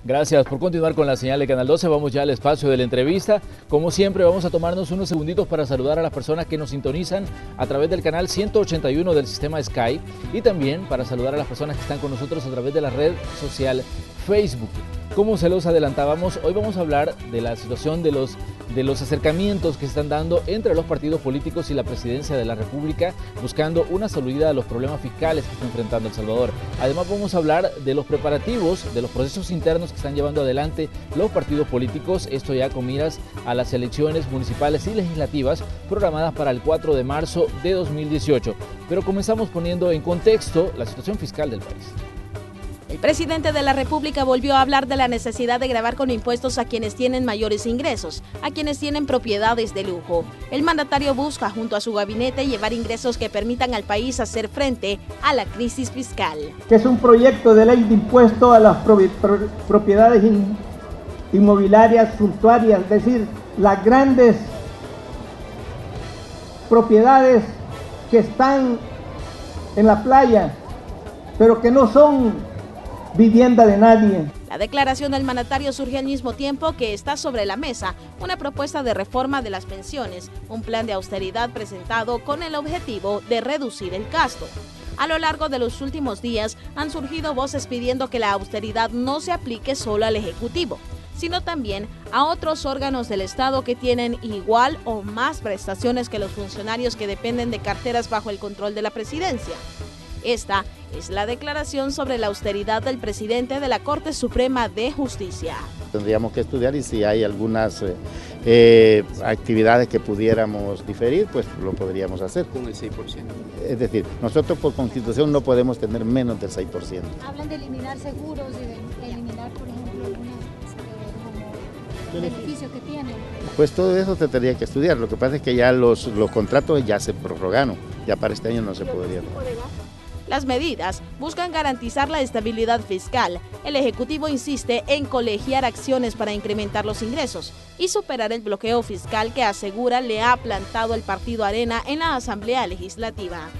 Gracias por continuar con la señal de Canal 12. Vamos ya al espacio de la entrevista. Como siempre, vamos a tomarnos unos segunditos para saludar a las personas que nos sintonizan a través del canal 181 del sistema Sky y también para saludar a las personas que están con nosotros a través de la red social Facebook. Como se los adelantábamos, hoy vamos a hablar de la situación de los acercamientos que se están dando entre los partidos políticos y la presidencia de la República, buscando una salida a los problemas fiscales que está enfrentando El Salvador. Además vamos a hablar de los preparativos, de los procesos internos que están llevando adelante los partidos políticos, esto ya con miras a las elecciones municipales y legislativas programadas para el 4 de marzo de 2018. Pero comenzamos poniendo en contexto la situación fiscal del país. El presidente de la República volvió a hablar de la necesidad de gravar con impuestos a quienes tienen mayores ingresos, a quienes tienen propiedades de lujo. El mandatario busca, junto a su gabinete, llevar ingresos que permitan al país hacer frente a la crisis fiscal. Es un proyecto de ley de impuesto a las propiedades inmobiliarias suntuarias, es decir, las grandes propiedades que están en la playa, pero que no son vivienda de nadie. La declaración del mandatario surge al mismo tiempo que está sobre la mesa una propuesta de reforma de las pensiones, un plan de austeridad presentado con el objetivo de reducir el gasto. A lo largo de los últimos días han surgido voces pidiendo que la austeridad no se aplique solo al Ejecutivo, sino también a otros órganos del Estado que tienen igual o más prestaciones que los funcionarios que dependen de carteras bajo el control de la presidencia. Esta es la declaración sobre la austeridad del presidente de la Corte Suprema de Justicia. Tendríamos que estudiar y si hay algunas actividades que pudiéramos diferir, pues lo podríamos hacer. Con el 6%. Es decir, nosotros por constitución no podemos tener menos del 6%. Hablan de eliminar seguros y de eliminar, por ejemplo, algunos beneficios que tienen. Pues todo eso se tendría que estudiar. Lo que pasa es que ya los contratos ya se prorrogaron. Ya para este año no se podría. Las medidas buscan garantizar la estabilidad fiscal. El Ejecutivo insiste en colegiar acciones para incrementar los ingresos y superar el bloqueo fiscal que asegura le ha plantado el partido Arena en la Asamblea Legislativa.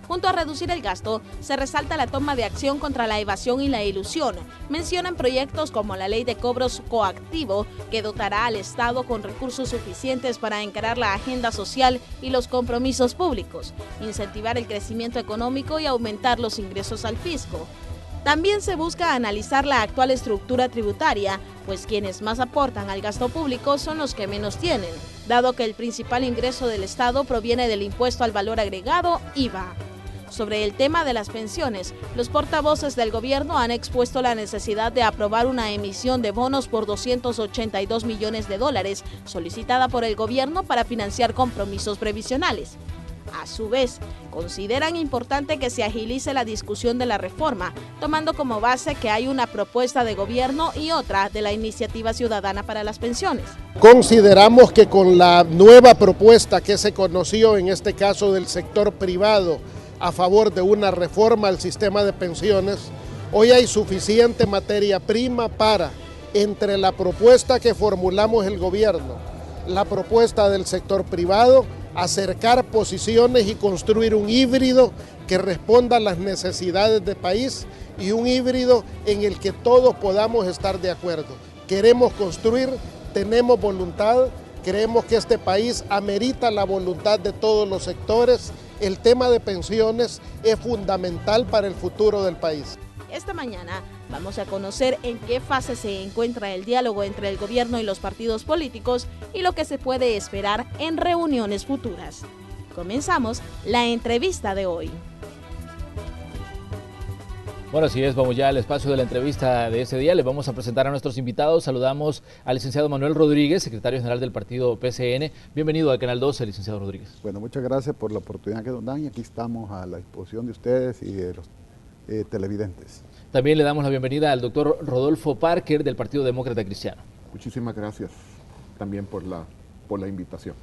Junto a reducir el gasto, se resalta la toma de acción contra la evasión y la ilusión. Mencionan proyectos como la ley de cobros coactivo, que dotará al Estado con recursos suficientes para encarar la agenda social y los compromisos públicos, incentivar el crecimiento económico y aumentar los ingresos al fisco. También se busca analizar la actual estructura tributaria, pues quienes más aportan al gasto público son los que menos tienen, dado que el principal ingreso del Estado proviene del impuesto al valor agregado, IVA. Sobre el tema de las pensiones, los portavoces del gobierno han expuesto la necesidad de aprobar una emisión de bonos por $282 millones solicitada por el gobierno para financiar compromisos previsionales. A su vez, consideran importante que se agilice la discusión de la reforma, tomando como base que hay una propuesta de gobierno y otra de la Iniciativa Ciudadana para las Pensiones. Consideramos que con la nueva propuesta que se conoció, en este caso del sector privado, a favor de una reforma al sistema de pensiones, hoy hay suficiente materia prima para, entre la propuesta que formulamos el gobierno, la propuesta del sector privado, acercar posiciones y construir un híbrido que responda a las necesidades del país y un híbrido en el que todos podamos estar de acuerdo. Queremos construir, tenemos voluntad, creemos que este país amerita la voluntad de todos los sectores. El tema de pensiones es fundamental para el futuro del país. Esta mañana vamos a conocer en qué fase se encuentra el diálogo entre el gobierno y los partidos políticos y lo que se puede esperar en reuniones futuras. Comenzamos la entrevista de hoy. Bueno, así es, vamos ya al espacio de la entrevista de este día. Les vamos a presentar a nuestros invitados. Saludamos al licenciado Manuel Rodríguez, secretario general del partido PCN. Bienvenido al Canal 12, licenciado Rodríguez. Bueno, muchas gracias por la oportunidad que nos dan y aquí estamos a la disposición de ustedes y de los televidentes. También le damos la bienvenida al doctor Rodolfo Parker del Partido Demócrata Cristiano. Muchísimas gracias también por la invitación.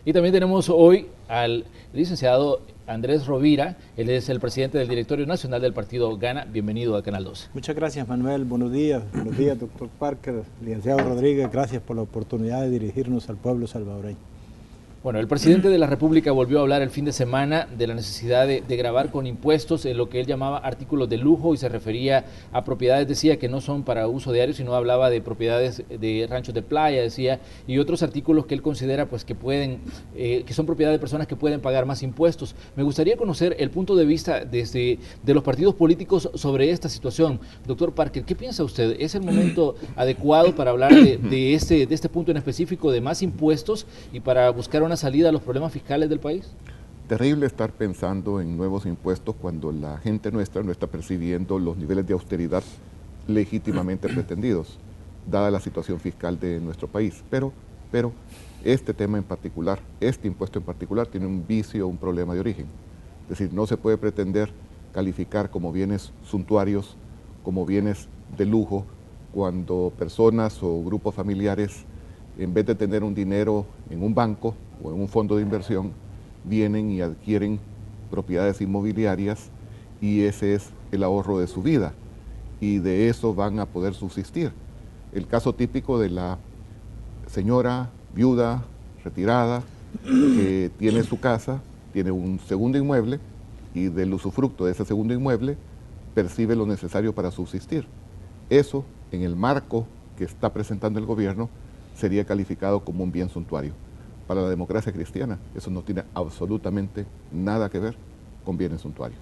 Y también tenemos hoy al licenciado Andrés Rovira, él es el presidente del Directorio Nacional del Partido Gana. Bienvenido a Canal 12. Muchas gracias, Manuel. Buenos días, doctor Parker, licenciado Rodríguez. Gracias por la oportunidad de dirigirnos al pueblo salvadoreño. Bueno, el presidente de la República volvió a hablar el fin de semana de la necesidad de gravar con impuestos en lo que él llamaba artículos de lujo y se refería a propiedades, decía, que no son para uso diario, sino hablaba de propiedades de ranchos de playa, decía, y otros artículos que él considera pues que pueden, que son propiedad de personas que pueden pagar más impuestos. Me gustaría conocer el punto de vista de los partidos políticos sobre esta situación. Doctor Parker, ¿qué piensa usted? ¿Es el momento adecuado para hablar de este punto en específico de más impuestos y para buscar una salida a los problemas fiscales del país? Terrible estar pensando en nuevos impuestos cuando la gente nuestra no está percibiendo los niveles de austeridad legítimamente pretendidos, dada la situación fiscal de nuestro país. Pero este tema en particular, este impuesto en particular, tiene un vicio, un problema de origen. Es decir, no se puede pretender calificar como bienes suntuarios, como bienes de lujo, cuando personas o grupos familiares, en vez de tener un dinero en un banco o en un fondo de inversión, vienen y adquieren propiedades inmobiliarias y ese es el ahorro de su vida y de eso van a poder subsistir. El caso típico de la señora viuda, retirada, que tiene su casa, tiene un segundo inmueble y del usufructo de ese segundo inmueble percibe lo necesario para subsistir. Eso, en el marco que está presentando el gobierno, sería calificado como un bien suntuario. Para la democracia cristiana, eso no tiene absolutamente nada que ver con bienes suntuarios.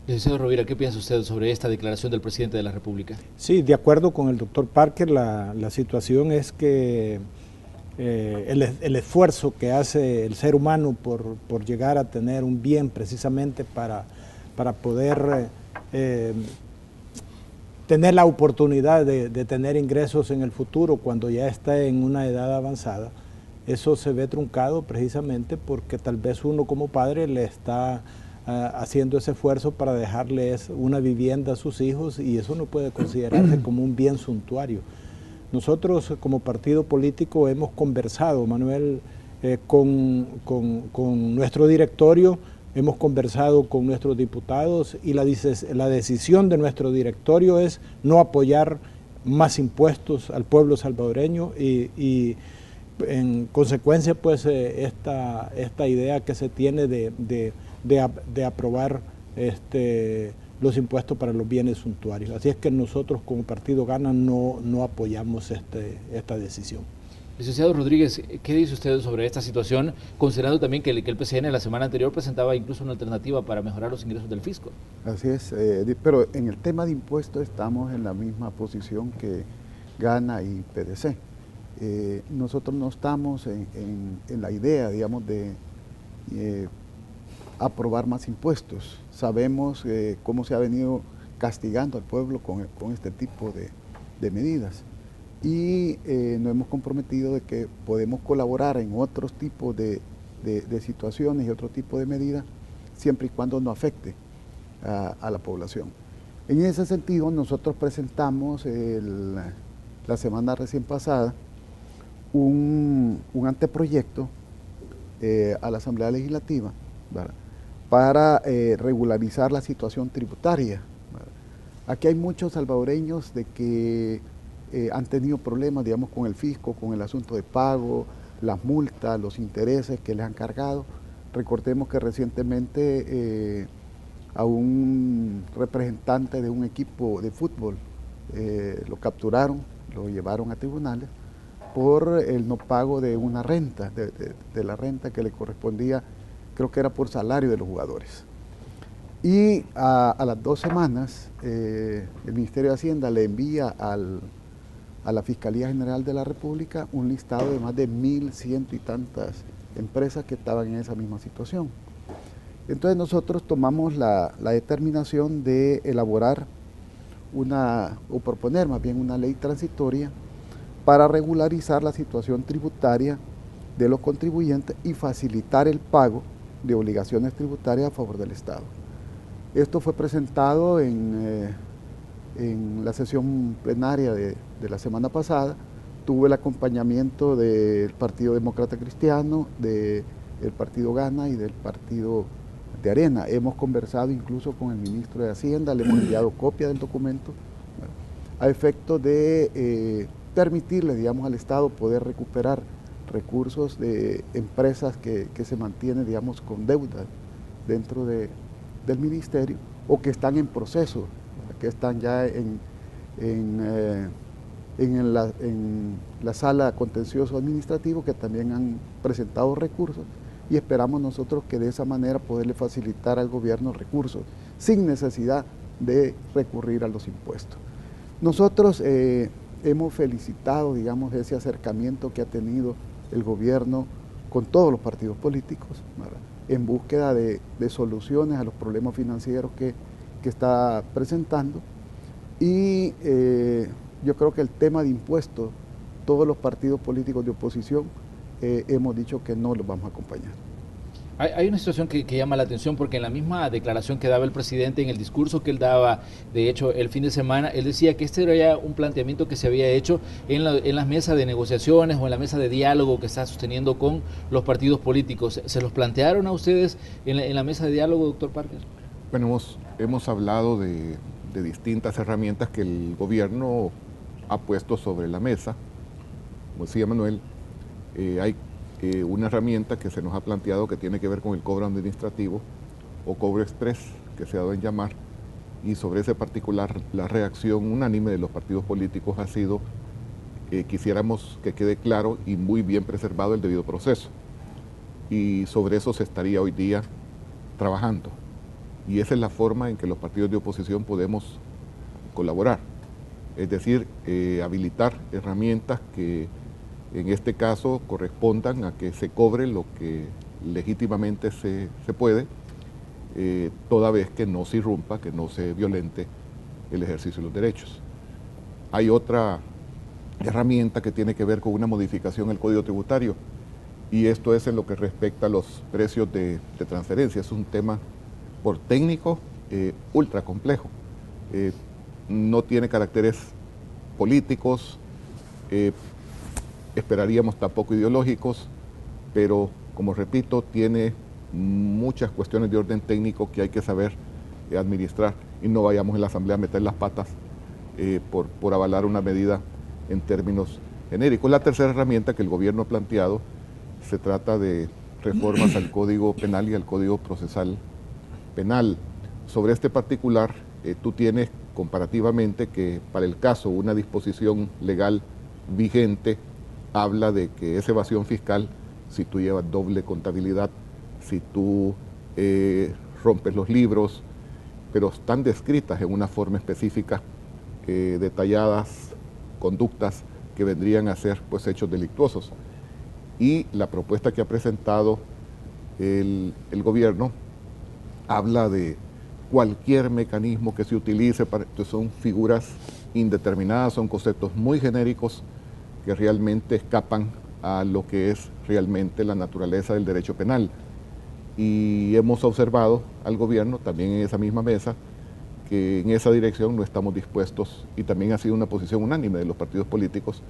Licenciado Rovira, ¿qué piensa usted sobre esta declaración del presidente de la República? Sí, de acuerdo con el doctor Parker, la situación es que el esfuerzo que hace el ser humano por llegar a tener un bien precisamente para poder tener la oportunidad de tener ingresos en el futuro cuando ya está en una edad avanzada, eso se ve truncado precisamente porque tal vez uno como padre le está haciendo ese esfuerzo para dejarles una vivienda a sus hijos y eso no puede considerarse como un bien suntuario. Nosotros como partido político hemos conversado, Manuel, con nuestro directorio, hemos conversado con nuestros diputados y la decisión de nuestro directorio es no apoyar más impuestos al pueblo salvadoreño y en consecuencia pues esta idea que se tiene de aprobar los impuestos para los bienes suntuarios. Así es que nosotros como Partido Gana no apoyamos esta decisión. Licenciado Rodríguez, ¿qué dice usted sobre esta situación, considerando también que el PCN la semana anterior presentaba incluso una alternativa para mejorar los ingresos del fisco? Así es, pero en el tema de impuestos estamos en la misma posición que Gana y PDC. Nosotros no estamos en la idea, digamos, de aprobar más impuestos. Sabemos cómo se ha venido castigando al pueblo con este tipo de medidas. Y nos hemos comprometido de que podemos colaborar en otros tipos de situaciones y otro tipo de medidas, siempre y cuando no afecte a la población. En ese sentido, nosotros presentamos la semana recién pasada un anteproyecto a la Asamblea Legislativa, ¿verdad?, para regularizar la situación tributaria, ¿verdad? Aquí hay muchos salvadoreños de que han tenido problemas, digamos, con el fisco, con el asunto de pago, las multas, los intereses que les han cargado. Recordemos que recientemente a un representante de un equipo de fútbol lo capturaron, lo llevaron a tribunales por el no pago de una renta, de la renta que le correspondía, creo que era por salario de los jugadores. Y a las 2 semanas el Ministerio de Hacienda le envía a la Fiscalía General de la República un listado de más de 1.100 y tantas empresas que estaban en esa misma situación. Entonces nosotros tomamos la determinación de elaborar o proponer más bien una ley transitoria para regularizar la situación tributaria de los contribuyentes y facilitar el pago de obligaciones tributarias a favor del Estado. Esto fue presentado en la sesión plenaria de la semana pasada. Tuvo el acompañamiento del Partido Demócrata Cristiano, del Partido Gana y del Partido de Arena. Hemos conversado incluso con el ministro de Hacienda, le hemos enviado copia del documento, a efecto de permitirle, digamos, al Estado poder recuperar recursos de empresas que se mantienen, digamos, con deuda dentro del ministerio o que están en proceso, que están ya en la sala contencioso administrativo, que también han presentado recursos, y esperamos nosotros que de esa manera poderle facilitar al gobierno recursos sin necesidad de recurrir a los impuestos. Nosotros hemos felicitado, digamos, ese acercamiento que ha tenido el gobierno con todos los partidos políticos, ¿verdad?, en búsqueda de soluciones a los problemas financieros que está presentando. Y yo creo que el tema de impuestos, todos los partidos políticos de oposición hemos dicho que no los vamos a acompañar. Hay una situación que llama la atención, porque en la misma declaración que daba el presidente, en el discurso que él daba, de hecho, el fin de semana, él decía que este era ya un planteamiento que se había hecho en las mesas de negociaciones o en la mesa de diálogo que está sosteniendo con los partidos políticos. ¿Se los plantearon a ustedes en la mesa de diálogo, doctor Parker? Bueno, hemos hablado de distintas herramientas que el gobierno ha puesto sobre la mesa. Como decía Manuel, hay una herramienta que se nos ha planteado que tiene que ver con el cobro administrativo o cobro express, que se ha dado en llamar, y sobre ese particular la reacción unánime de los partidos políticos ha sido quisiéramos que quede claro y muy bien preservado el debido proceso, y sobre eso se estaría hoy día trabajando, y esa es la forma en que los partidos de oposición podemos colaborar, es decir, habilitar herramientas que en este caso correspondan a que se cobre lo que legítimamente se puede, toda vez que no se irrumpa, que no se violente el ejercicio de los derechos. Hay otra herramienta que tiene que ver con una modificación del Código Tributario, y esto es en lo que respecta a los precios de transferencia. Es un tema por técnico ultra complejo. No tiene caracteres políticos, esperaríamos tampoco ideológicos, pero como repito, tiene muchas cuestiones de orden técnico que hay que saber administrar, y no vayamos en la Asamblea a meter las patas por avalar una medida en términos genéricos. La tercera herramienta que el gobierno ha planteado se trata de reformas al Código Penal y al Código Procesal Penal. Sobre este particular, tú tienes comparativamente que para el caso una disposición legal vigente habla de que esa evasión fiscal, si tú llevas doble contabilidad, si tú rompes los libros, pero están descritas en una forma específica, detalladas conductas que vendrían a ser pues hechos delictuosos. Y la propuesta que ha presentado el gobierno habla de cualquier mecanismo que se utilice, son figuras indeterminadas, son conceptos muy genéricos que realmente escapan a lo que es realmente la naturaleza del derecho penal. Y hemos observado al gobierno, también en esa misma mesa, que en esa dirección no estamos dispuestos, y también ha sido una posición unánime de los partidos políticos,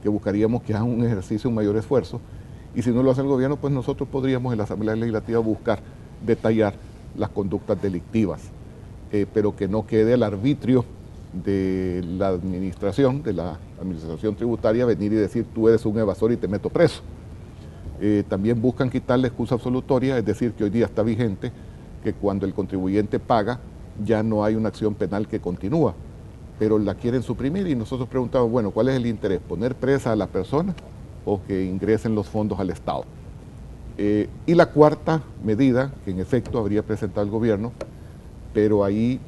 que buscaríamos que hagan un ejercicio, un mayor esfuerzo, y si no lo hace el gobierno, pues nosotros podríamos en la Asamblea Legislativa buscar detallar las conductas delictivas, pero que no quede al arbitrio de la administración tributaria venir y decir tú eres un evasor y te meto preso. También buscan quitar la excusa absolutoria, es decir, que hoy día está vigente que cuando el contribuyente paga ya no hay una acción penal que continúa, pero la quieren suprimir, y nosotros preguntamos, bueno, ¿cuál es el interés? ¿Poner presa a la persona o que ingresen los fondos al Estado? Y la cuarta medida, que en efecto habría presentado el gobierno, pero ahí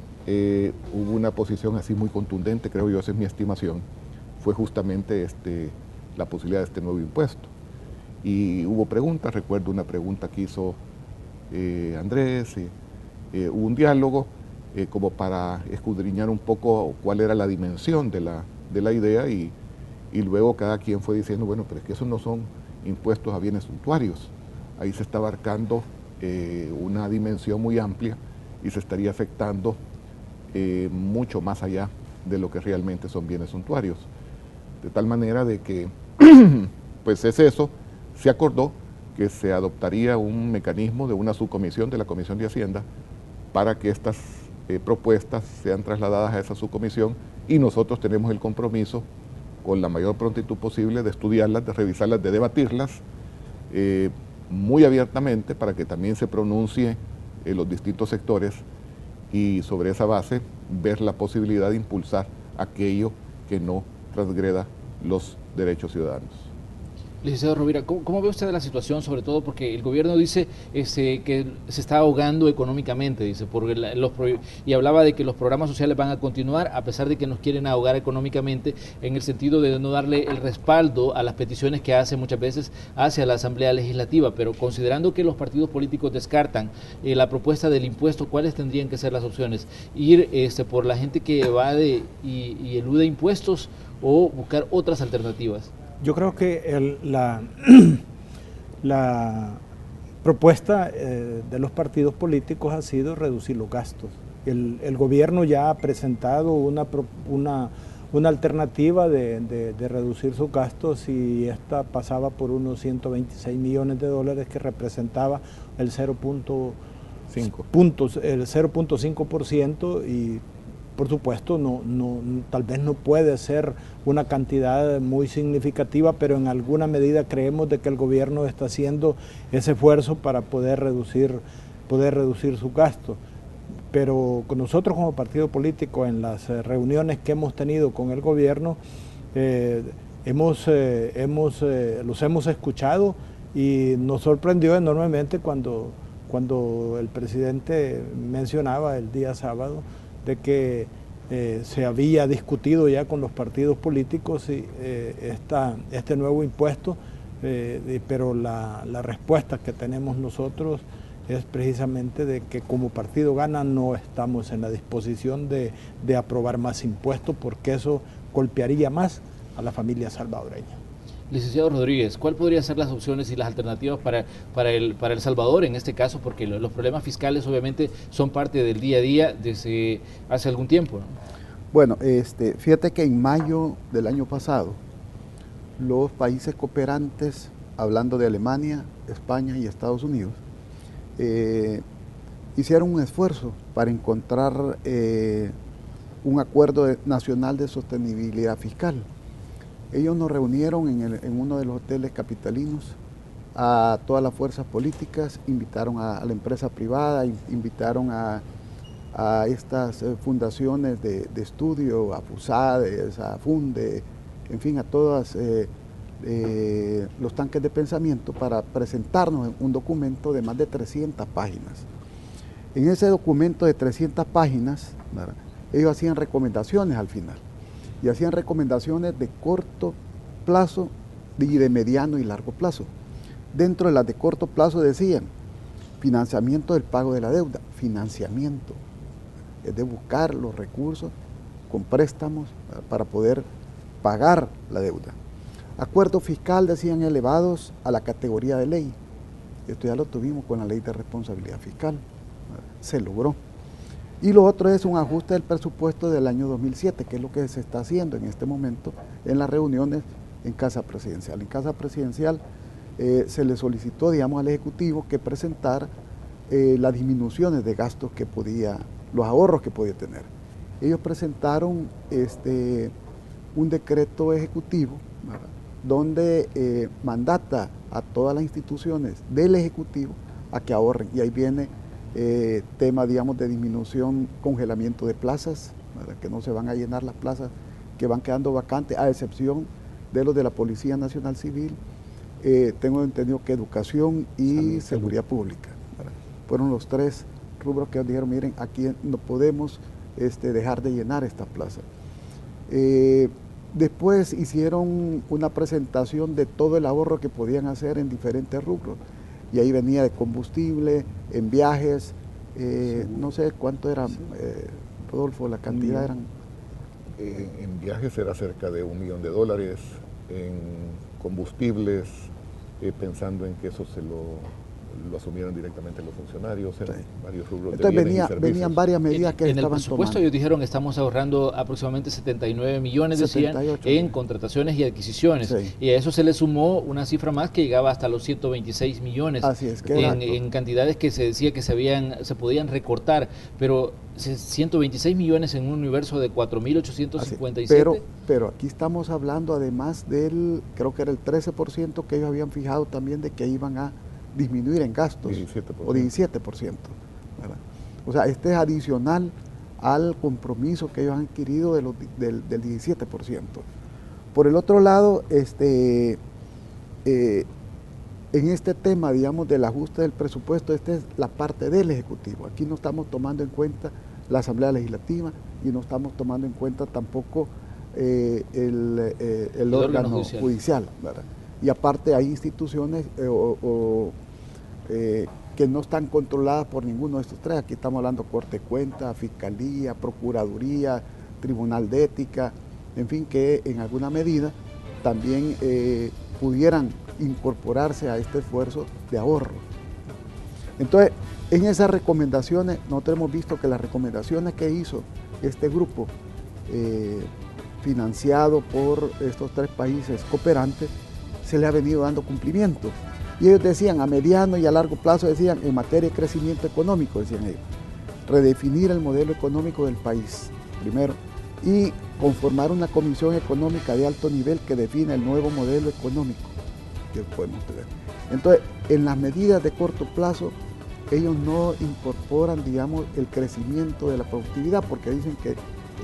hubo una posición así muy contundente, creo yo, esa es mi estimación, fue justamente la posibilidad de este nuevo impuesto. Y hubo preguntas, recuerdo una pregunta que hizo Andrés, hubo un diálogo como para escudriñar un poco cuál era la dimensión de la idea, y luego cada quien fue diciendo, bueno, pero es que esos no son impuestos a bienes suntuarios, ahí se está abarcando una dimensión muy amplia y se estaría afectando mucho más allá de lo que realmente son bienes suntuarios. De tal manera de que, pues es eso, se acordó que se adoptaría un mecanismo de una subcomisión de la Comisión de Hacienda para que estas propuestas sean trasladadas a esa subcomisión, y nosotros tenemos el compromiso con la mayor prontitud posible de estudiarlas, de revisarlas, de debatirlas muy abiertamente para que también se pronuncie los distintos sectores y sobre esa base ver la posibilidad de impulsar aquello que no transgreda los derechos ciudadanos. Licenciado Rovira, ¿cómo ve usted la situación? Sobre todo porque el gobierno dice que se está ahogando económicamente, dice, y hablaba de que los programas sociales van a continuar a pesar de que nos quieren ahogar económicamente, en el sentido de no darle el respaldo a las peticiones que hace muchas veces hacia la Asamblea Legislativa, pero considerando que los partidos políticos descartan la propuesta del impuesto, ¿cuáles tendrían que ser las opciones? ¿Ir por la gente que evade y elude impuestos o buscar otras alternativas? Yo creo que la propuesta de los partidos políticos ha sido reducir los gastos. El gobierno ya ha presentado una alternativa de reducir sus gastos, y esta pasaba por unos 126 millones de dólares, que representaba el 0.5%, y por supuesto tal vez no puede ser una cantidad muy significativa, pero en alguna medida creemos de que el gobierno está haciendo ese esfuerzo para poder reducir sus gastos. Pero nosotros como partido político, en las reuniones que hemos tenido con el gobierno, los hemos escuchado, y nos sorprendió enormemente cuando el presidente mencionaba el día sábado de que se había discutido ya con los partidos políticos este nuevo impuesto, pero la respuesta que tenemos nosotros es precisamente de que como partido Gana no estamos en la disposición de aprobar más impuestos, porque eso golpearía más a la familia salvadoreña. Licenciado Rodríguez, ¿cuál podrían ser las opciones y las alternativas para El Salvador en este caso? Porque los problemas fiscales obviamente son parte del día a día desde hace algún tiempo, ¿no? Bueno, fíjate que en mayo del año pasado, los países cooperantes, hablando de Alemania, España y Estados Unidos, hicieron un esfuerzo para encontrar un acuerdo nacional de sostenibilidad fiscal. Ellos nos reunieron en uno de los hoteles capitalinos a todas las fuerzas políticas, invitaron a la empresa privada, invitaron a estas fundaciones de estudio, a FUSADES, a FUNDE, en fin, a todos los tanques de pensamiento, para presentarnos un documento de más de 300 páginas. En ese documento de 300 páginas, ¿verdad?, ellos hacían recomendaciones al final. Y hacían recomendaciones de corto plazo y de mediano y largo plazo. Dentro de las de corto plazo decían financiamiento del pago de la deuda, financiamiento, es de buscar los recursos con préstamos para poder pagar la deuda. Acuerdo fiscal, decían, elevados a la categoría de ley. Esto ya lo tuvimos con la ley de responsabilidad fiscal, se logró. Y lo otro es un ajuste del presupuesto del año 2007, que es lo que se está haciendo en este momento en las reuniones en Casa Presidencial. En Casa Presidencial se le solicitó, digamos, al Ejecutivo que presentara las disminuciones de gastos que podía, los ahorros que podía tener. Ellos presentaron un decreto ejecutivo, ¿verdad?, donde mandata a todas las instituciones del Ejecutivo a que ahorren, y ahí viene tema, digamos, de disminución, congelamiento de plazas, ¿verdad?, que no se van a llenar las plazas que van quedando vacantes, a excepción de los de la Policía Nacional Civil, tengo entendido que educación y seguridad pública, ¿verdad?, fueron los tres rubros que dijeron, miren, aquí no podemos dejar de llenar esta plaza. Después hicieron una presentación de todo el ahorro que podían hacer en diferentes rubros, y ahí venía de combustible, en viajes, no sé cuánto era, Rodolfo, la cantidad eran. En viajes era cerca de $1 millón, en combustibles, pensando en que eso se lo asumieron directamente los funcionarios, en varios rubros. Entonces venían varias medidas que en el presupuesto ellos dijeron estamos ahorrando aproximadamente 79 millones, decían, en contrataciones y adquisiciones, sí, y a eso se le sumó una cifra más que llegaba hasta los 126 millones. Así es, en cantidades que se decía que se podían recortar, pero 126 millones en un universo de 4.857. Pero aquí estamos hablando además del, creo que era el 13% que ellos habían fijado también de que iban a disminuir en gastos, 17%. o 17%. ¿Verdad? O sea, este es adicional al compromiso que ellos han adquirido del 17%. Por el otro lado, en este tema, digamos, del ajuste del presupuesto, esta es la parte del Ejecutivo. Aquí no estamos tomando en cuenta la Asamblea Legislativa y no estamos tomando en cuenta tampoco el órgano judicial, ¿verdad? Y aparte hay instituciones que no están controladas por ninguno de estos tres. Aquí estamos hablando Corte de Cuentas, Fiscalía, Procuraduría, Tribunal de Ética, en fin, que en alguna medida también pudieran incorporarse a este esfuerzo de ahorro. Entonces, en esas recomendaciones, nosotros hemos visto que las recomendaciones que hizo este grupo, financiado por estos tres países cooperantes, se le ha venido dando cumplimiento. Y ellos decían, a mediano y a largo plazo, decían, en materia de crecimiento económico, decían ellos, redefinir el modelo económico del país, primero, y conformar una comisión económica de alto nivel que define el nuevo modelo económico que podemos tener. Entonces, en las medidas de corto plazo, ellos no incorporan, digamos, el crecimiento de la productividad, porque dicen que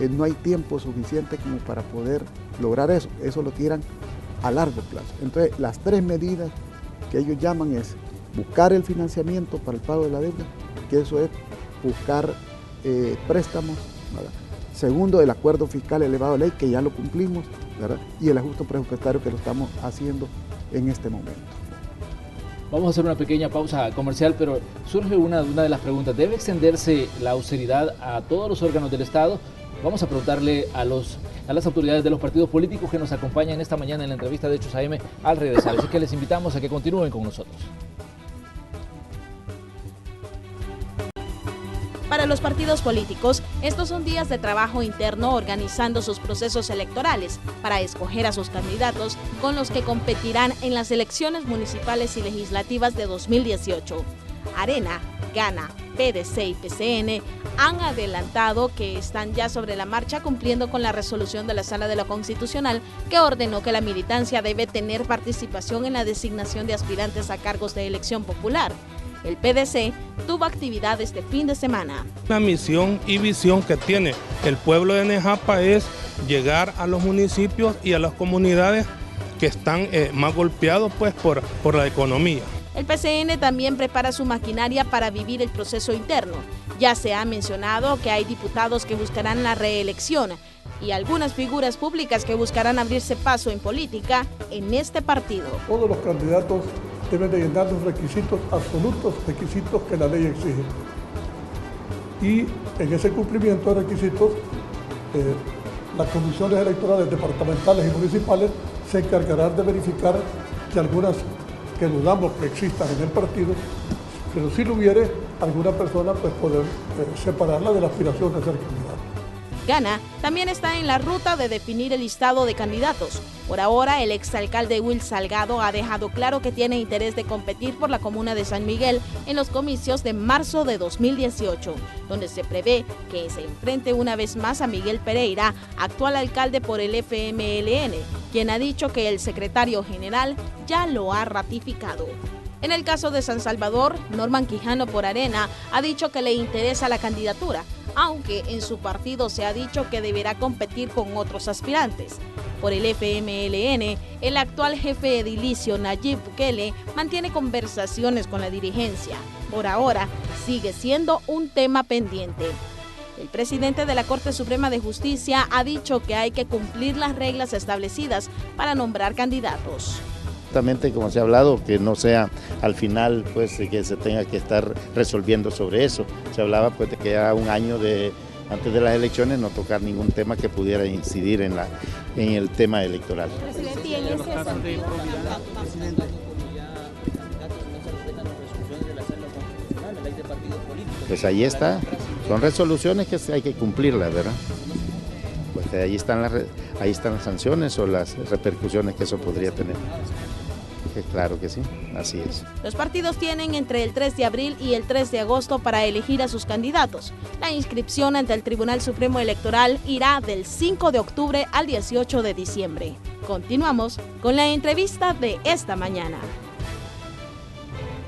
no hay tiempo suficiente como para poder lograr eso. Eso lo tiran a largo plazo. Entonces, las tres medidas que ellos llaman es buscar el financiamiento para el pago de la deuda, que eso es buscar préstamos, ¿verdad? Segundo, el acuerdo fiscal elevado de ley, que ya lo cumplimos, ¿verdad? Y el ajuste presupuestario, que lo estamos haciendo en este momento. Vamos a hacer una pequeña pausa comercial, pero surge una de las preguntas. ¿Debe extenderse la austeridad a todos los órganos del Estado? Vamos a preguntarle a las autoridades de los partidos políticos que nos acompañan esta mañana en la entrevista de Hechos AM al regresar. Así que les invitamos a que continúen con nosotros. Para los partidos políticos, estos son días de trabajo interno organizando sus procesos electorales para escoger a sus candidatos con los que competirán en las elecciones municipales y legislativas de 2018. Arena, Gana, PDC y PCN han adelantado que están ya sobre la marcha cumpliendo con la resolución de la Sala de lo Constitucional que ordenó que la militancia debe tener participación en la designación de aspirantes a cargos de elección popular. El PDC tuvo actividad este fin de semana. La misión y visión que tiene el pueblo de Nejapa es llegar a los municipios y a las comunidades que están más golpeados pues, por la economía. El PCN también prepara su maquinaria para vivir el proceso interno. Ya se ha mencionado que hay diputados que buscarán la reelección y algunas figuras públicas que buscarán abrirse paso en política en este partido. Todos los candidatos deben de llenar los requisitos absolutos, requisitos que la ley exige. Y en ese cumplimiento de requisitos, las comisiones electorales departamentales y municipales se encargarán de verificar que algunas que dudamos que existan en el partido, pero si lo hubiere, alguna persona pues poder separarla de la aspiración de ser candidato. Gana también está en la ruta de definir el listado de candidatos. Por ahora, el exalcalde Will Salgado ha dejado claro que tiene interés de competir por la comuna de San Miguel en los comicios de marzo de 2018, donde se prevé que se enfrente una vez más a Miguel Pereira, actual alcalde por el FMLN, quien ha dicho que el secretario general ya lo ha ratificado. En el caso de San Salvador, Norman Quijano por Arena ha dicho que le interesa la candidatura, aunque en su partido se ha dicho que deberá competir con otros aspirantes. Por el FMLN, el actual jefe edilicio Nayib Bukele mantiene conversaciones con la dirigencia. Por ahora, sigue siendo un tema pendiente. El presidente de la Corte Suprema de Justicia ha dicho que hay que cumplir las reglas establecidas para nombrar candidatos. Exactamente como se ha hablado, que no sea al final pues que se tenga que estar resolviendo sobre eso. Se hablaba pues de que ya un año antes de las elecciones no tocar ningún tema que pudiera incidir en el tema electoral. Presidente, ¿y en ese sentido? Pues ahí está, son resoluciones que hay que cumplirlas, ¿verdad? Pues ahí están las sanciones o las repercusiones que eso podría tener. Claro que sí, así es. Los partidos tienen entre el 3 de abril y el 3 de agosto para elegir a sus candidatos. La inscripción ante el Tribunal Supremo Electoral irá del 5 de octubre al 18 de diciembre. Continuamos con la entrevista de esta mañana.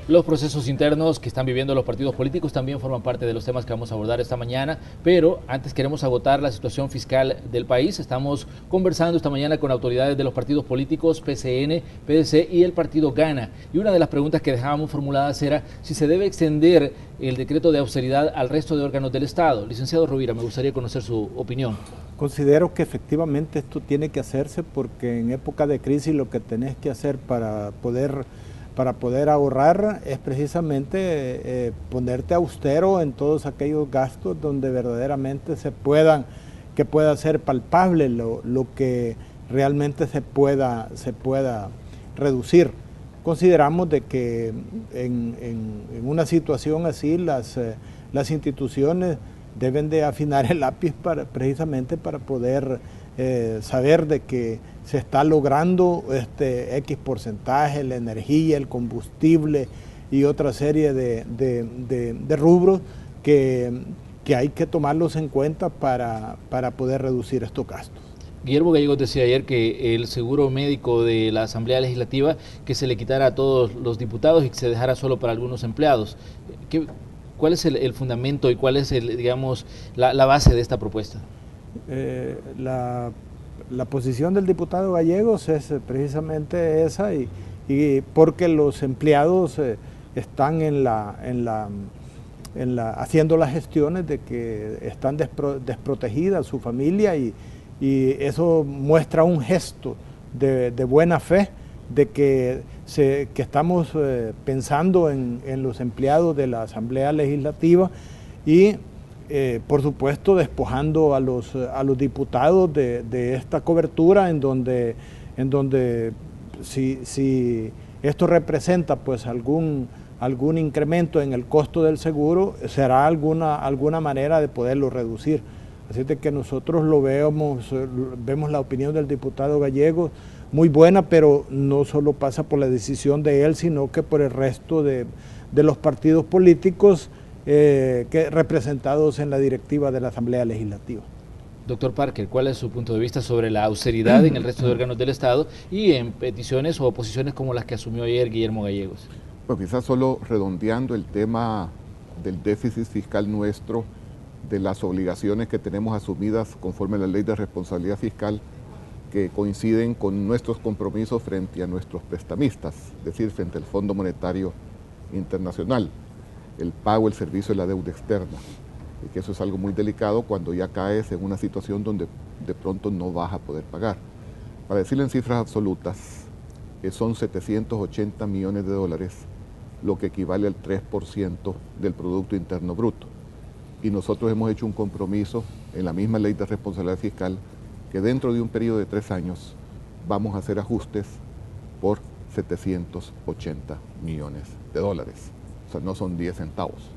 Los procesos internos que están viviendo los partidos políticos también forman parte de los temas que vamos a abordar esta mañana, pero antes queremos agotar la situación fiscal del país. Estamos conversando esta mañana con autoridades de los partidos políticos PCN, PDC y el partido Gana. Y una de las preguntas que dejábamos formuladas era si se debe extender el decreto de austeridad al resto de órganos del Estado. Licenciado Rovira, me gustaría conocer su opinión. Considero que efectivamente esto tiene que hacerse porque en época de crisis lo que tenés que hacer para poder ahorrar es precisamente ponerte austero en todos aquellos gastos donde verdaderamente que pueda ser palpable lo que realmente se pueda reducir. Consideramos de que en una situación así las instituciones deben de afinar el lápiz precisamente para poder saber de que se está logrando X porcentaje, la energía, el combustible y otra serie de rubros que hay que tomarlos en cuenta para poder reducir estos gastos. Guillermo Gallegos decía ayer que el seguro médico de la Asamblea Legislativa que se le quitara a todos los diputados y que se dejara solo para algunos empleados. ¿Cuál es el fundamento y cuál es la base de esta propuesta? La posición del diputado Gallegos es precisamente esa y porque los empleados están haciendo las gestiones de que están desprotegidas su familia y eso muestra un gesto de buena fe de que estamos pensando en los empleados de la Asamblea Legislativa y por supuesto despojando a los diputados de esta cobertura en donde si esto representa pues algún incremento en el costo del seguro, será alguna manera de poderlo reducir. Así de que nosotros vemos la opinión del diputado Gallegos muy buena, pero no solo pasa por la decisión de él, sino que por el resto de los partidos políticos representados en la directiva de la Asamblea Legislativa. Doctor Parker, ¿cuál es su punto de vista sobre la austeridad en el resto de órganos del Estado y en peticiones o oposiciones como las que asumió ayer Guillermo Gallegos? Pues quizás solo redondeando el tema del déficit fiscal nuestro, de las obligaciones que tenemos asumidas conforme a la Ley de Responsabilidad Fiscal, que coinciden con nuestros compromisos frente a nuestros prestamistas, es decir, frente al Fondo Monetario Internacional, el pago, el servicio de la deuda externa, y que eso es algo muy delicado cuando ya caes en una situación donde de pronto no vas a poder pagar. Para decirlo en cifras absolutas, son 780 millones de dólares, lo que equivale al 3% del Producto Interno Bruto. Y nosotros hemos hecho un compromiso en la misma Ley de Responsabilidad Fiscal que dentro de un periodo de 3 años vamos a hacer ajustes por 780 millones de dólares. O sea, no son 10 centavos.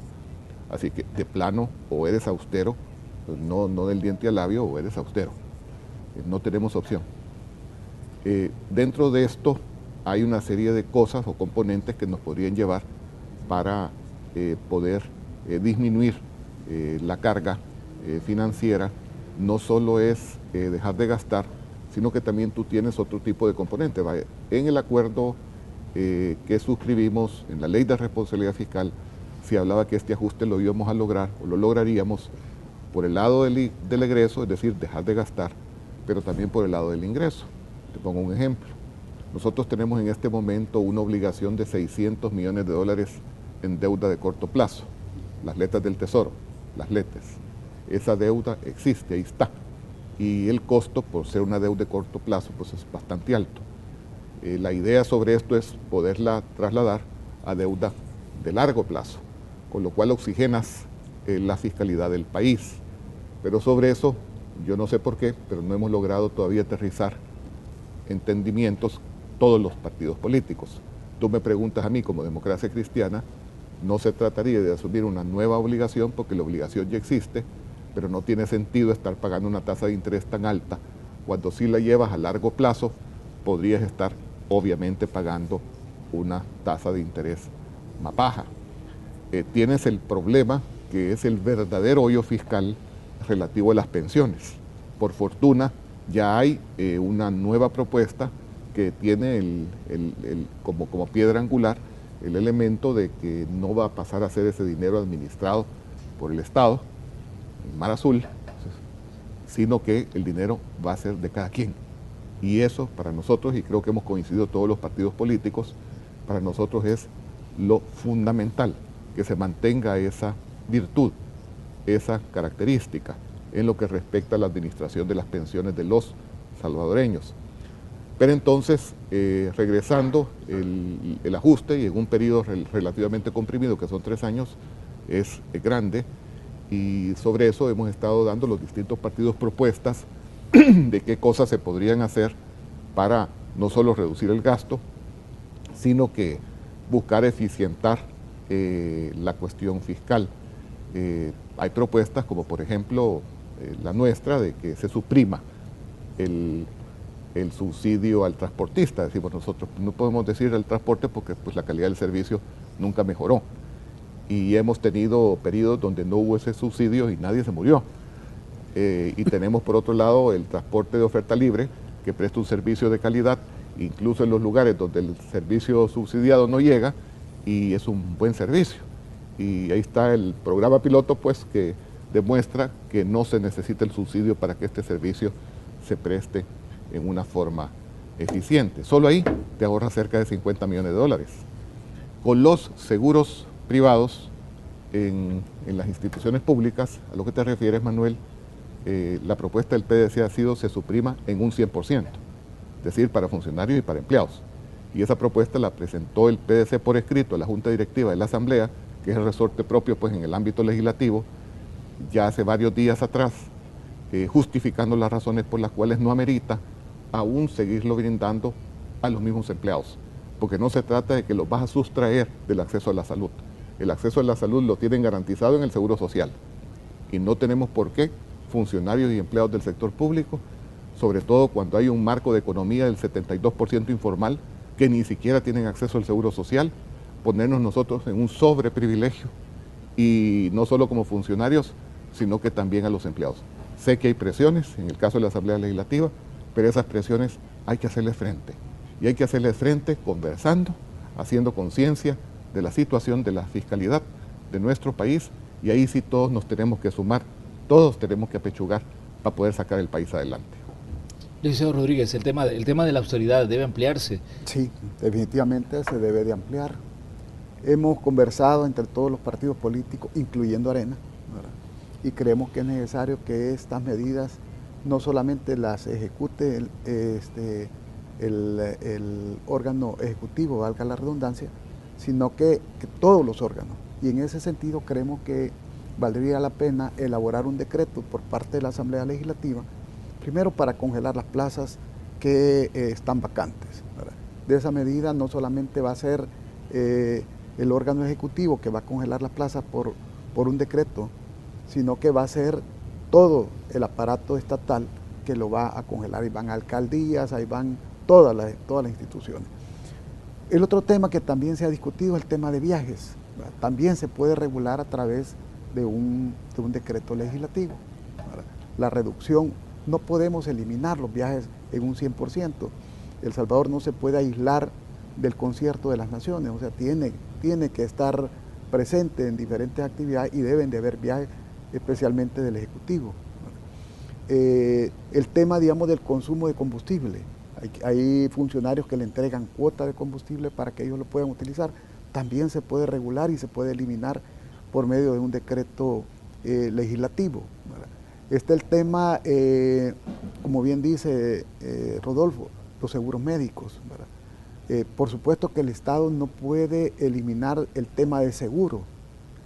Así que de plano, o eres austero, pues no del diente al labio, o eres austero. No tenemos opción. Dentro de esto hay una serie de cosas o componentes que nos podrían llevar para poder disminuir la carga financiera. No solo es dejar de gastar, sino que también tú tienes otro tipo de componente. En el acuerdo que suscribimos en la Ley de Responsabilidad Fiscal, se hablaba que este ajuste lo íbamos a lograr, o lo lograríamos por el lado del egreso, es decir, dejar de gastar, pero también por el lado del ingreso. Te pongo un ejemplo. Nosotros tenemos en este momento una obligación de 600 millones de dólares en deuda de corto plazo, las letras del Tesoro, las LETES. Esa deuda existe, ahí está. Y el costo, por ser una deuda de corto plazo, pues es bastante alto. La idea sobre esto es poderla trasladar a deuda de largo plazo, con lo cual oxigenas la fiscalidad del país. Pero sobre eso, yo no sé por qué, pero no hemos logrado todavía aterrizar entendimientos todos los partidos políticos. Tú me preguntas a mí como Democracia Cristiana, no se trataría de asumir una nueva obligación porque la obligación ya existe, pero no tiene sentido estar pagando una tasa de interés tan alta, cuando si la llevas a largo plazo podrías estar obviamente pagando una tasa de interés más baja. Tienes el problema que es el verdadero hoyo fiscal relativo a las pensiones. Por fortuna ya hay una nueva propuesta que tiene como piedra angular el elemento de que no va a pasar a ser ese dinero administrado por el Estado, el mar azul, sino que el dinero va a ser de cada quien. Y eso para nosotros, y creo que hemos coincidido todos los partidos políticos, para nosotros es lo fundamental, que se mantenga esa virtud, esa característica en lo que respecta a la administración de las pensiones de los salvadoreños. Pero entonces, regresando, el ajuste, y en un periodo relativamente comprimido, que son 3 años, es grande, y sobre eso hemos estado dando los distintos partidos propuestas de qué cosas se podrían hacer para no solo reducir el gasto, sino que buscar eficientar la cuestión fiscal. Hay propuestas como por ejemplo la nuestra de que se suprima el subsidio al transportista. Decimos nosotros, no podemos decir al transporte porque pues, la calidad del servicio nunca mejoró. Y hemos tenido periodos donde no hubo ese subsidio y nadie se murió. Y tenemos por otro lado el transporte de oferta libre, que presta un servicio de calidad, incluso en los lugares donde el servicio subsidiado no llega, y es un buen servicio. Y ahí está el programa piloto, pues, que demuestra que no se necesita el subsidio para que este servicio se preste en una forma eficiente. Solo ahí te ahorras cerca de 50 millones de dólares. Con los seguros privados en las instituciones públicas, a lo que te refieres, Manuel, la propuesta del PDC ha sido se suprima en un 100%, es decir, para funcionarios y para empleados. Y esa propuesta la presentó el PDC por escrito a la Junta Directiva de la Asamblea, que es el resorte propio pues, en el ámbito legislativo, ya hace varios días atrás, justificando las razones por las cuales no amerita aún seguirlo brindando a los mismos empleados, porque no se trata de que los vas a sustraer del acceso a la salud. El acceso a la salud lo tienen garantizado en el Seguro Social y no tenemos por qué funcionarios y empleados del sector público, sobre todo cuando hay un marco de economía del 72% informal, que ni siquiera tienen acceso al Seguro Social, ponernos nosotros en un sobreprivilegio, y no solo como funcionarios, sino que también a los empleados. Sé que hay presiones, en el caso de la Asamblea Legislativa, pero esas presiones hay que hacerles frente. Y hay que hacerles frente conversando, haciendo conciencia de la situación de la fiscalidad de nuestro país, y ahí sí todos nos tenemos que sumar, todos tenemos que apechugar para poder sacar el país adelante. Licenciado Rodríguez, el tema de la austeridad debe ampliarse. Sí, definitivamente se debe de ampliar. Hemos conversado entre todos los partidos políticos, incluyendo Arena, ¿verdad? Y creemos que es necesario que estas medidas no solamente las ejecute el órgano ejecutivo, valga la redundancia, sino que todos los órganos. Y en ese sentido creemos que valdría la pena elaborar un decreto por parte de la Asamblea Legislativa, primero para congelar las plazas que están vacantes, ¿verdad? De esa medida no solamente va a ser el órgano ejecutivo que va a congelar las plazas por un decreto, sino que va a ser todo el aparato estatal que lo va a congelar. Ahí van alcaldías, ahí van todas las instituciones. El otro tema que también se ha discutido es el tema de viajes, ¿verdad? También se puede regular a través de un decreto legislativo, ¿verdad? La reducción, no podemos eliminar los viajes en un 100%. El Salvador no se puede aislar del concierto de las naciones, o sea, tiene que estar presente en diferentes actividades y deben de haber viajes, especialmente del Ejecutivo. El tema, digamos, del consumo de combustible. Hay funcionarios que le entregan cuota de combustible para que ellos lo puedan utilizar. También se puede regular y se puede eliminar por medio de un decreto legislativo, ¿verdad? Está el tema, como bien dice Rodolfo, los seguros médicos, ¿verdad? Por supuesto que el Estado no puede eliminar el tema de seguro,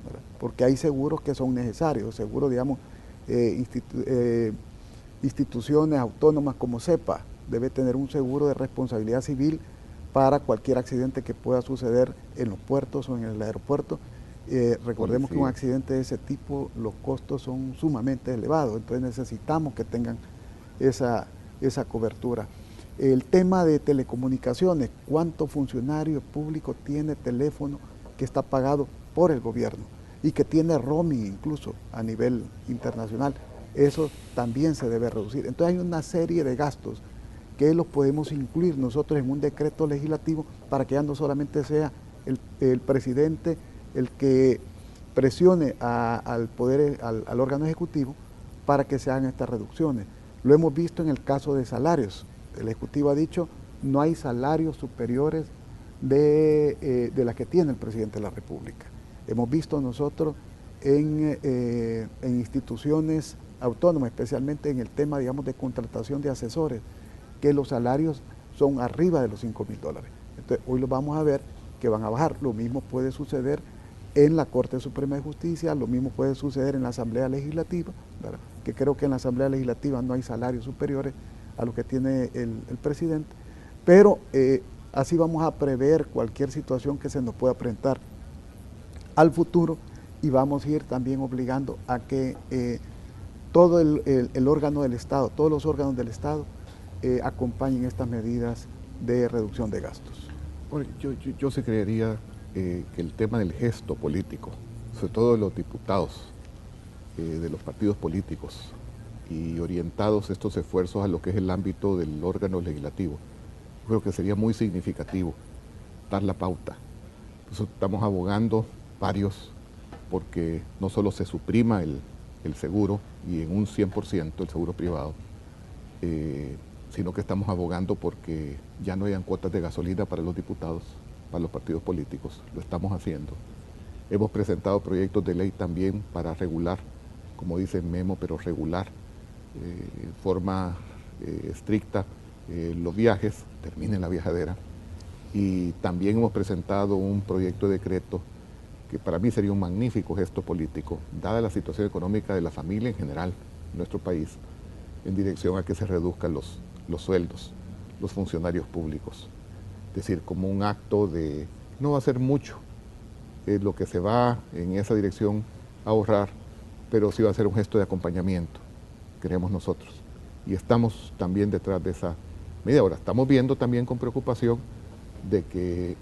¿verdad? Porque hay seguros que son necesarios, seguros, digamos, instituciones autónomas como CEPA debe tener un seguro de responsabilidad civil para cualquier accidente que pueda suceder en los puertos o en el aeropuerto. Recordemos que un accidente de ese tipo, los costos son sumamente elevados, entonces necesitamos que tengan esa cobertura. El tema de telecomunicaciones, ¿cuánto funcionario público tiene teléfono que está pagado por el gobierno y que tiene roaming incluso a nivel internacional? Eso también se debe reducir. Entonces hay una serie de gastos que los podemos incluir nosotros en un decreto legislativo para que ya no solamente sea el presidente el que presione al órgano ejecutivo para que se hagan estas reducciones. Lo hemos visto en el caso de salarios. El Ejecutivo ha dicho no hay salarios superiores de las que tiene el presidente de la República. Hemos visto nosotros en instituciones autónomas, especialmente en el tema, digamos, de contratación de asesores, que los salarios son arriba de los $5,000. Entonces, hoy lo vamos a ver que van a bajar. Lo mismo puede suceder en la Corte Suprema de Justicia, lo mismo puede suceder en la Asamblea Legislativa, ¿verdad? Que creo que en la Asamblea Legislativa no hay salarios superiores a lo que tiene el presidente, pero así vamos a prever cualquier situación que se nos pueda presentar al futuro y vamos a ir también obligando a que todo el órgano del Estado, todos los órganos del Estado acompañen estas medidas de reducción de gastos. Bueno, yo se creería que el tema del gesto político, sobre todo de los diputados, de los partidos políticos y orientados estos esfuerzos a lo que es el ámbito del órgano legislativo, creo que sería muy significativo dar la pauta. Entonces, estamos abogando varios porque no solo se suprima el seguro y en un 100% el seguro privado, sino que estamos abogando porque ya no hayan cuotas de gasolina para los diputados, para los partidos políticos. Lo estamos haciendo. Hemos presentado proyectos de ley también para regular, como dice el memo, pero regular en forma estricta los viajes, termine la viajadera. Y también hemos presentado un proyecto de decreto que para mí sería un magnífico gesto político, dada la situación económica de la familia en general en nuestro país, en dirección a que se reduzcan los sueldos, los funcionarios públicos. Es decir, como un acto de, no va a ser mucho lo que se va en esa dirección a ahorrar, pero sí va a ser un gesto de acompañamiento, creemos nosotros. Y estamos también detrás de esa medida. Ahora, estamos viendo también con preocupación de que,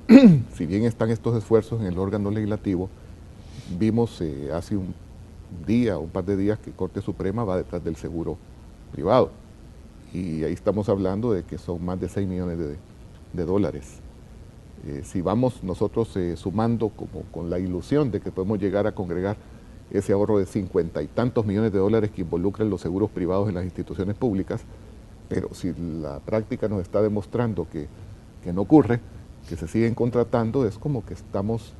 si bien están estos esfuerzos en el órgano legislativo, vimos hace un par de días que Corte Suprema va detrás del seguro privado. Y ahí estamos hablando de que son más de 6 millones de dólares. Si vamos nosotros sumando como con la ilusión de que podemos llegar a congregar ese ahorro de 50 y tantos millones de dólares que involucran los seguros privados en las instituciones públicas, pero si la práctica nos está demostrando que no ocurre, que se siguen contratando, es como que estamos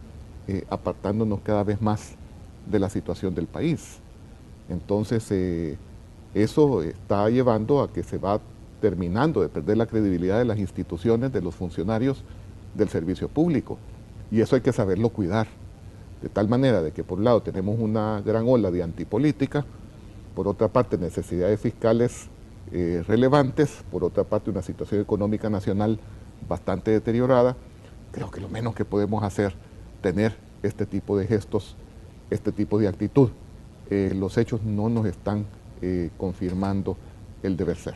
apartándonos cada vez más de la situación del país. Entonces, eso está llevando a que se va terminando de perder la credibilidad de las instituciones, de los funcionarios del servicio público. Y eso hay que saberlo cuidar, de tal manera de que por un lado tenemos una gran ola de antipolítica, por otra parte necesidades fiscales relevantes, por otra parte una situación económica nacional bastante deteriorada. Creo que lo menos que podemos hacer, tener este tipo de gestos, este tipo de actitud. Los hechos no nos están confirmando el deber ser.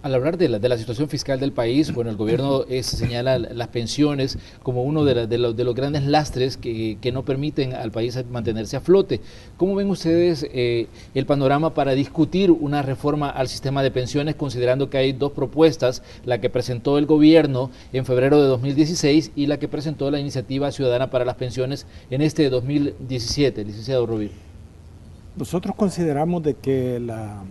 Al hablar de la situación fiscal del país, bueno, el gobierno señala las pensiones como uno de los grandes lastres que no permiten al país mantenerse a flote. ¿Cómo ven ustedes el panorama para discutir una reforma al sistema de pensiones, considerando que hay dos propuestas, la que presentó el gobierno en febrero de 2016 y la que presentó la Iniciativa Ciudadana para las Pensiones en este 2017, licenciado Rovira? Nosotros consideramos de que la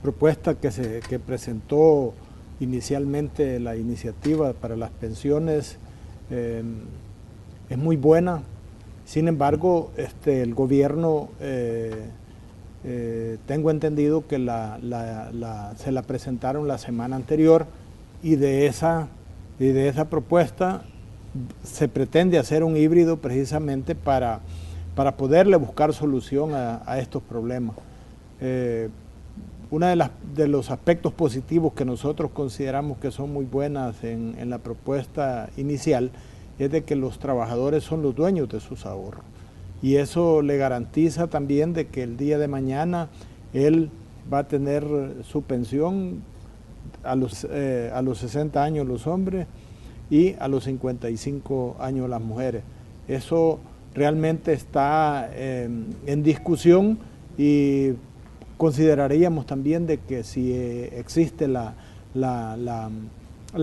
propuesta que presentó inicialmente la Iniciativa para las Pensiones es muy buena. Sin embargo, el gobierno, tengo entendido que se la presentaron la semana anterior y de esa propuesta se pretende hacer un híbrido precisamente para poderle buscar solución a estos problemas. Uno de los aspectos positivos que nosotros consideramos que son muy buenas en la propuesta inicial es de que los trabajadores son los dueños de sus ahorros. Y eso le garantiza también de que el día de mañana él va a tener su pensión a los 60 años los hombres y a los 55 años las mujeres. Eso realmente está en discusión y consideraríamos también de que si existe la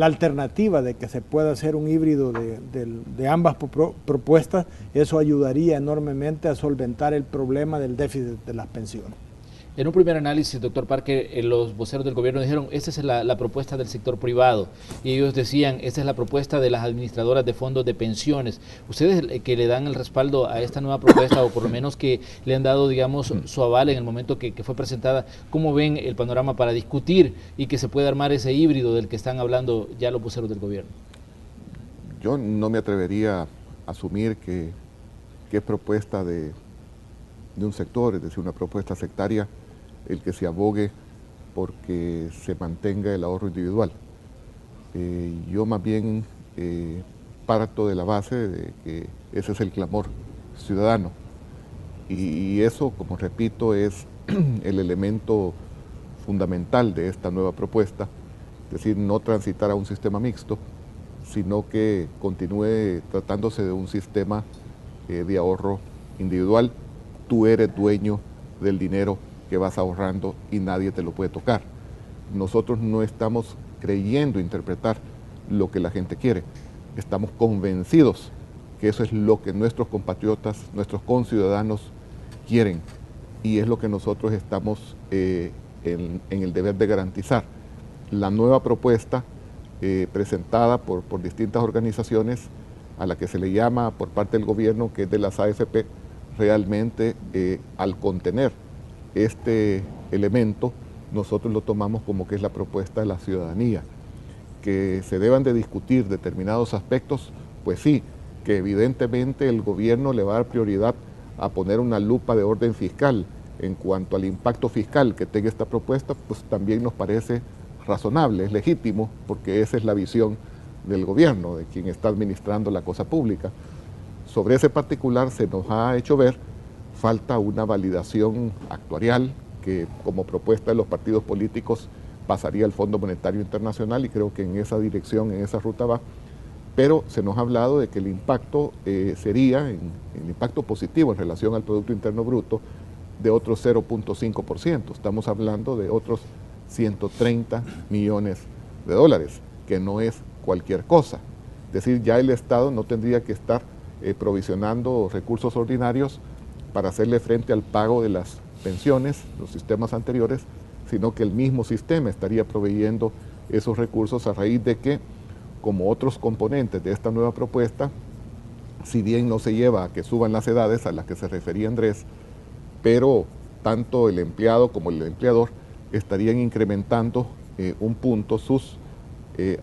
alternativa de que se pueda hacer un híbrido de ambas propuestas, eso ayudaría enormemente a solventar el problema del déficit de las pensiones. En un primer análisis, doctor Parker, los voceros del gobierno dijeron, esta es la propuesta del sector privado, y ellos decían, esta es la propuesta de las administradoras de fondos de pensiones. Ustedes que le dan el respaldo a esta nueva propuesta, o por lo menos que le han dado, digamos, su aval en el momento que fue presentada, ¿cómo ven el panorama para discutir y que se pueda armar ese híbrido del que están hablando ya los voceros del gobierno? Yo no me atrevería a asumir que es propuesta de un sector, es decir, una propuesta sectaria, el que se abogue porque se mantenga el ahorro individual. Yo más bien parto de la base de que ese es el clamor ciudadano. Y eso, como repito, es el elemento fundamental de esta nueva propuesta, es decir, no transitar a un sistema mixto, sino que continúe tratándose de un sistema de ahorro individual. Tú eres dueño del dinero que vas ahorrando y nadie te lo puede tocar. Nosotros no estamos creyendo interpretar lo que la gente quiere. Estamos convencidos que eso es lo que nuestros compatriotas, nuestros conciudadanos quieren, y es lo que nosotros estamos en el deber de garantizar. La nueva propuesta presentada por distintas organizaciones, a la que se le llama por parte del gobierno, que es de las AFP, realmente al contener este elemento, nosotros lo tomamos como que es la propuesta de la ciudadanía. Que se deban de discutir determinados aspectos, pues sí, que evidentemente el gobierno le va a dar prioridad a poner una lupa de orden fiscal en cuanto al impacto fiscal que tenga esta propuesta, pues también nos parece razonable, es legítimo, porque esa es la visión del gobierno, de quien está administrando la cosa pública. Sobre ese particular se nos ha hecho ver, falta una validación actuarial que como propuesta de los partidos políticos pasaría al Fondo Monetario Internacional, y creo que en esa dirección, en esa ruta va, pero se nos ha hablado de que el impacto sería, el impacto positivo en relación al Producto Interno Bruto, de otros 0.5%. Estamos hablando de otros 130 millones de dólares, que no es cualquier cosa. Es decir, ya el Estado no tendría que estar provisionando recursos ordinarios para hacerle frente al pago de las pensiones, los sistemas anteriores, sino que el mismo sistema estaría proveyendo esos recursos a raíz de que, como otros componentes de esta nueva propuesta, si bien no se lleva a que suban las edades a las que se refería Andrés, pero tanto el empleado como el empleador estarían incrementando un punto sus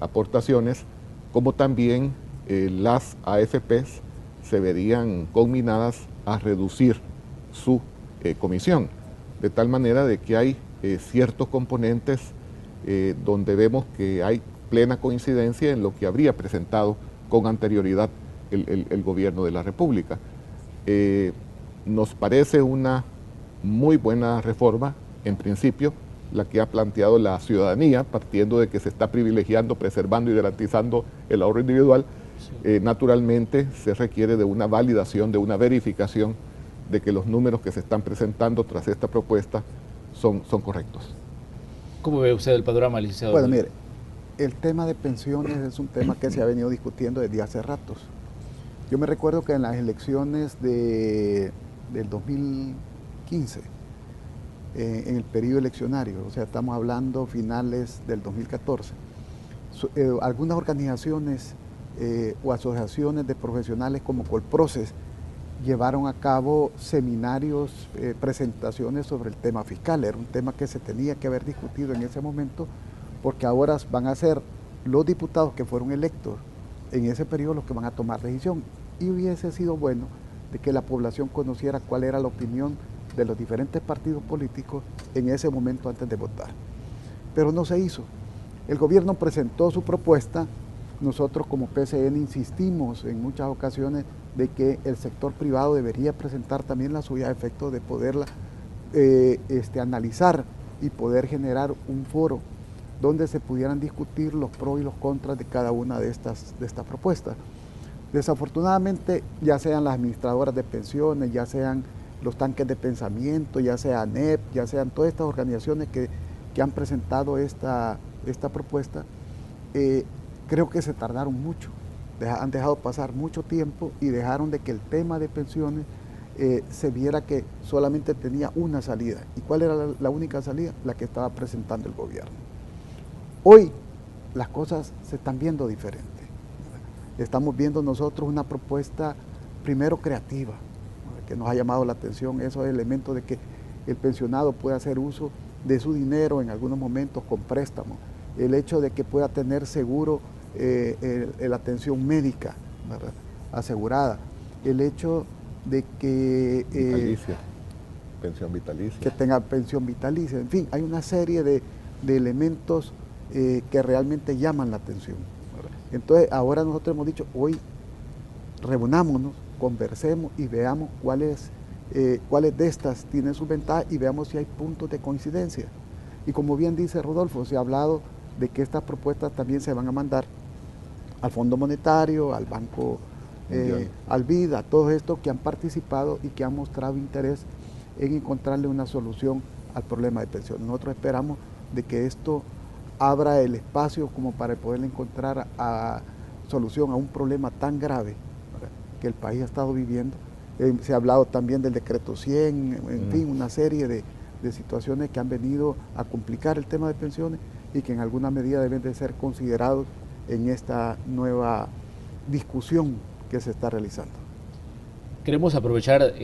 aportaciones, como también las AFPs se verían conminadas a reducir su comisión, de tal manera de que hay ciertos componentes donde vemos que hay plena coincidencia en lo que habría presentado con anterioridad el gobierno de la República. Nos parece una muy buena reforma, en principio, la que ha planteado la ciudadanía, partiendo de que se está privilegiando, preservando y garantizando el ahorro individual. Naturalmente se requiere de una validación, de una verificación de que los números que se están presentando tras esta propuesta son correctos. ¿Cómo ve usted el panorama, licenciado? Bueno, mire, el tema de pensiones es un tema que se ha venido discutiendo desde hace ratos. Yo me recuerdo que en las elecciones del 2015, en el periodo eleccionario, o sea, estamos hablando finales del 2014, algunas organizaciones o asociaciones de profesionales como Colproces llevaron a cabo seminarios, presentaciones sobre el tema fiscal. Era un tema que se tenía que haber discutido en ese momento, porque ahora van a ser los diputados que fueron electos en ese periodo los que van a tomar decisión, y hubiese sido bueno de que la población conociera cuál era la opinión de los diferentes partidos políticos en ese momento antes de votar. Pero no se hizo. El gobierno presentó su propuesta. Nosotros como PCN insistimos en muchas ocasiones de que el sector privado debería presentar también la suya a efecto de poderla analizar y poder generar un foro donde se pudieran discutir los pros y los contras de cada una de estas propuestas. Desafortunadamente, ya sean las administradoras de pensiones, ya sean los tanques de pensamiento, ya sea ANEP, ya sean todas estas organizaciones que han presentado esta propuesta, creo que se tardaron mucho, han dejado pasar mucho tiempo y dejaron de que el tema de pensiones se viera que solamente tenía una salida. ¿Y cuál era la única salida? La que estaba presentando el gobierno. Hoy las cosas se están viendo diferentes. Estamos viendo nosotros una propuesta primero creativa, que nos ha llamado la atención, esos elementos de que el pensionado pueda hacer uso de su dinero en algunos momentos con préstamos, el hecho de que pueda tener seguro la atención médica, ¿verdad?, asegurada, el hecho de que vitalicia, pensión vitalicia, que tenga pensión vitalicia, en fin, hay una serie de elementos que realmente llaman la atención, ¿verdad? Entonces ahora nosotros hemos dicho, hoy reunámonos, conversemos y veamos cuáles de estas tienen sus ventajas y veamos si hay puntos de coincidencia. Y como bien dice Rodolfo, se ha hablado de que estas propuestas también se van a mandar al Fondo Monetario, al Banco, al BID, a todos estos que han participado y que han mostrado interés en encontrarle una solución al problema de pensiones. Nosotros esperamos de que esto abra el espacio como para poder encontrar solución a un problema tan grave, ¿verdad?, que el país ha estado viviendo. Se ha hablado también del decreto 100, en fin, una serie de situaciones que han venido a complicar el tema de pensiones y que en alguna medida deben de ser considerados en esta nueva discusión que se está realizando. Queremos aprovechar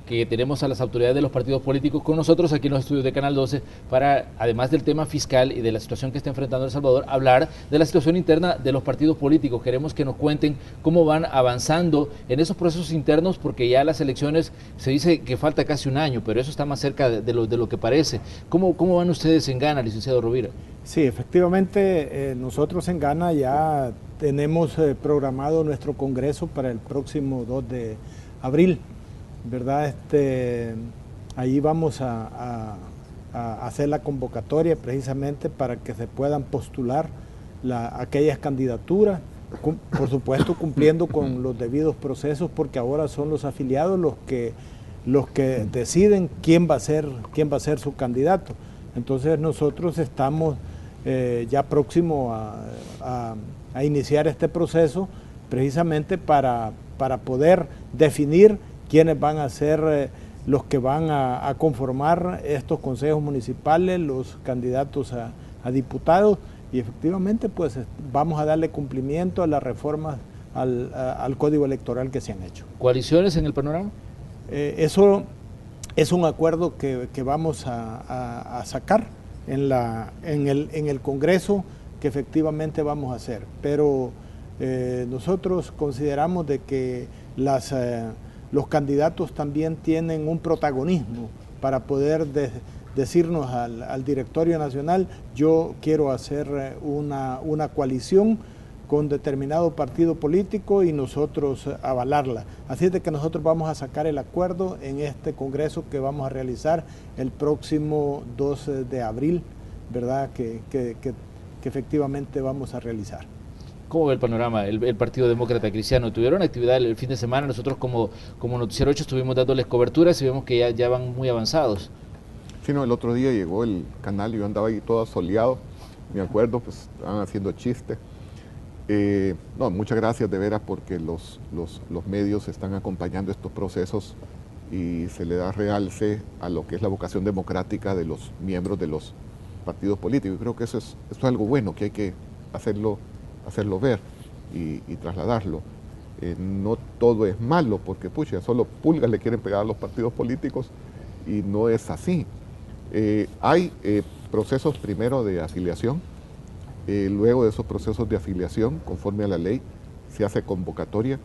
que tenemos a las autoridades de los partidos políticos con nosotros aquí en los estudios de Canal 12 para, además del tema fiscal y de la situación que está enfrentando El Salvador, hablar de la situación interna de los partidos políticos. Queremos que nos cuenten cómo van avanzando en esos procesos internos, porque ya las elecciones se dice que falta casi un año, pero eso está más cerca de lo que parece. ¿Cómo van ustedes en Ghana, licenciado Rovira? Sí, efectivamente, nosotros en Ghana ya tenemos programado nuestro congreso para el próximo 2 de abril. ¿Verdad? Ahí vamos a hacer la convocatoria precisamente para que se puedan postular aquellas candidaturas, por supuesto cumpliendo con los debidos procesos, porque ahora son los afiliados los que deciden quién va a ser su candidato. Entonces nosotros estamos ya próximos a iniciar este proceso precisamente para poder definir quiénes van a ser los que van a conformar estos consejos municipales, los candidatos a diputados, y efectivamente pues vamos a darle cumplimiento a las reformas al código electoral que se han hecho. ¿Coaliciones en el panorama? Eso es un acuerdo que vamos a sacar en el Congreso, que efectivamente vamos a hacer, pero nosotros consideramos de que los candidatos también tienen un protagonismo para poder decirnos al Directorio Nacional: yo quiero hacer una coalición con determinado partido político y nosotros avalarla. Así es de que nosotros vamos a sacar el acuerdo en este congreso que vamos a realizar el próximo 2 de abril, ¿verdad? Que efectivamente vamos a realizar. ¿Cómo ve el panorama el Partido Demócrata Cristiano? Tuvieron actividad el fin de semana, nosotros como Noticiero 8 estuvimos dándoles coberturas y vemos que ya van muy avanzados. Sí, no, el otro día llegó el canal y yo andaba ahí todo soleado, me acuerdo, pues estaban haciendo chistes. No, muchas gracias de veras, porque los medios están acompañando estos procesos y se le da realce a lo que es la vocación democrática de los miembros de los partidos políticos. Creo que eso es algo bueno, que hay que hacerlo ver y trasladarlo. No todo es malo, porque pucha, solo pulgas le quieren pegar a los partidos políticos y no es así. Hay procesos primero de afiliación, luego de esos procesos de afiliación, conforme a la ley, se hace convocatoria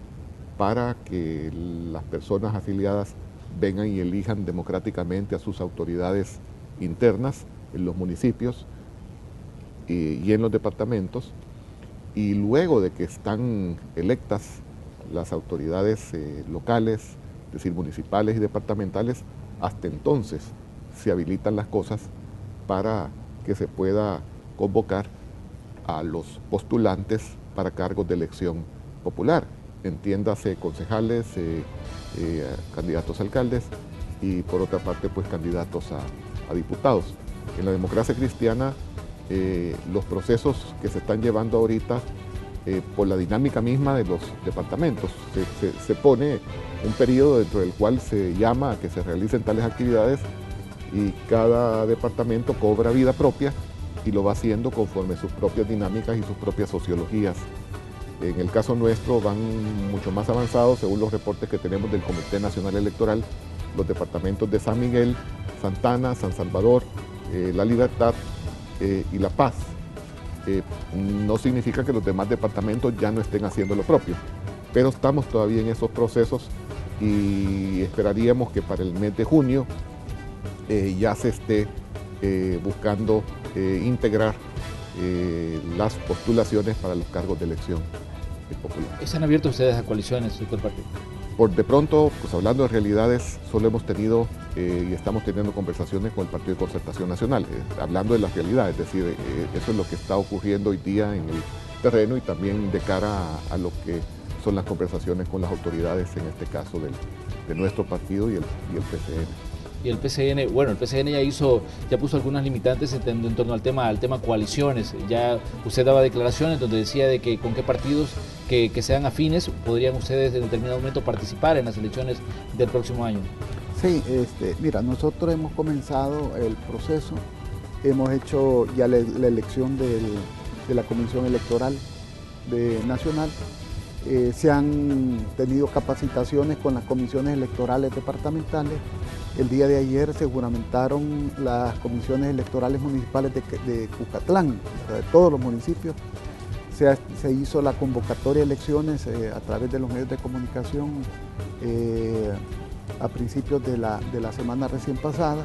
para que las personas afiliadas vengan y elijan democráticamente a sus autoridades internas en los municipios y en los departamentos. Y luego de que están electas las autoridades locales, es decir, municipales y departamentales, hasta entonces se habilitan las cosas para que se pueda convocar a los postulantes para cargos de elección popular, entiéndase concejales, candidatos a alcaldes y por otra parte pues candidatos a diputados. En la democracia cristiana los procesos que se están llevando ahorita por la dinámica misma de los departamentos, se pone un periodo dentro del cual se llama a que se realicen tales actividades y cada departamento cobra vida propia y lo va haciendo conforme sus propias dinámicas y sus propias sociologías. En el caso nuestro van mucho más avanzados según los reportes que tenemos del Comité Nacional Electoral, los departamentos de San Miguel, Santana, San Salvador, La Libertad y La Paz. No significa que los demás departamentos ya no estén haciendo lo propio, pero estamos todavía en esos procesos y esperaríamos que para el mes de junio ya se esté buscando integrar las postulaciones para los cargos de elección popular. ¿Están abiertos ustedes a coaliciones, doctor Partido? Por de pronto, pues hablando de realidades, solo hemos tenido y estamos teniendo conversaciones con el Partido de Concertación Nacional, hablando de la realidad, es decir, eso es lo que está ocurriendo hoy día en el terreno y también de cara a lo que son las conversaciones con las autoridades, en este caso de nuestro partido y el PCN. Y el PCN, bueno, el PCN ya puso algunas limitantes en torno al tema coaliciones. Ya usted daba declaraciones donde decía de que con qué partidos que sean afines podrían ustedes en determinado momento participar en las elecciones del próximo año. Sí, mira, nosotros hemos comenzado el proceso, hemos hecho ya la elección de la Comisión Electoral Nacional. Se han tenido capacitaciones con las comisiones electorales departamentales. El día de ayer se juramentaron las comisiones electorales municipales de Cucatlán, de todos los municipios. Se hizo la convocatoria de elecciones a través de los medios de comunicación a principios de la semana recién pasada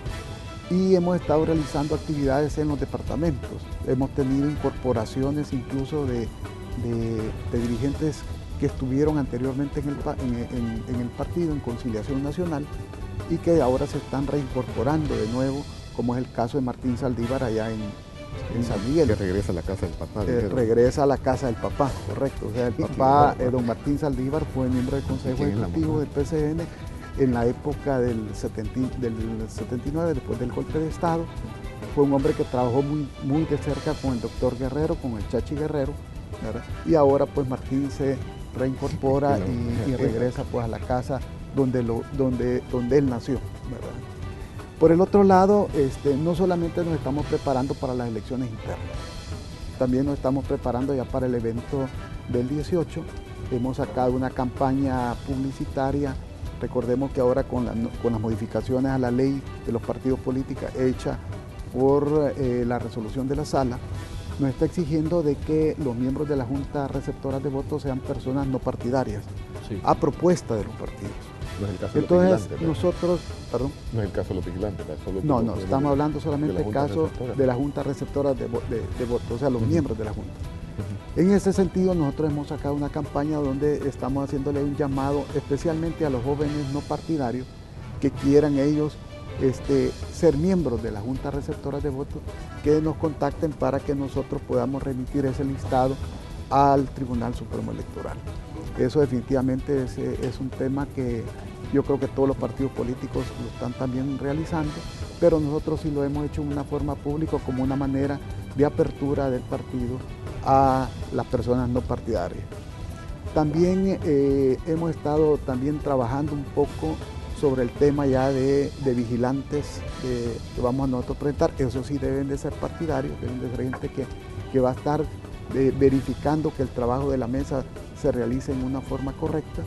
y hemos estado realizando actividades en los departamentos. Hemos tenido incorporaciones incluso de dirigentes que estuvieron anteriormente en el partido, en Conciliación Nacional, y que ahora se están reincorporando de nuevo, como es el caso de Martín Saldívar allá en San Miguel. Que regresa a la casa del papá. Regresa a la casa del papá, correcto. O sea, el papá, don Martín Saldívar, fue miembro del Consejo Ejecutivo del PCN en la época del 79, después del golpe de Estado. Fue un hombre que trabajó muy de cerca con el doctor Guerrero, con el Chachi Guerrero, ¿verdad? Y ahora pues Martín se reincorpora y regresa pues a la casa donde él nació, ¿verdad? Por el otro lado, no solamente nos estamos preparando para las elecciones internas, también nos estamos preparando ya para el evento del 18. Hemos sacado una campaña publicitaria. Recordemos que ahora con las modificaciones a la ley de los partidos políticos hecha por la resolución de la Sala, nos está exigiendo de que los miembros de la Junta Receptora de Votos sean personas no partidarias, sí, a propuesta de los partidos. No es el caso Entonces, de los vigilantes, nosotros, perdón. No es el caso de los vigilantes, solo no, estamos hablando solamente del caso de la Junta Receptora de Votos, o sea, los miembros de la Junta. En ese sentido, nosotros hemos sacado una campaña donde estamos haciéndole un llamado especialmente a los jóvenes no partidarios que quieran ellos ser miembros de la Junta Receptora de Votos, que nos contacten para que nosotros podamos remitir ese listado al Tribunal Supremo Electoral. Eso definitivamente es un tema que yo creo que todos los partidos políticos lo están también realizando, pero nosotros sí lo hemos hecho en una forma pública como una manera de apertura del partido a las personas no partidarias. También hemos estado también trabajando un poco sobre el tema ya de vigilantes que vamos a nosotros presentar. Eso sí deben de ser partidarios, deben de ser gente que va a estar verificando que el trabajo de la mesa se realice en una forma correcta,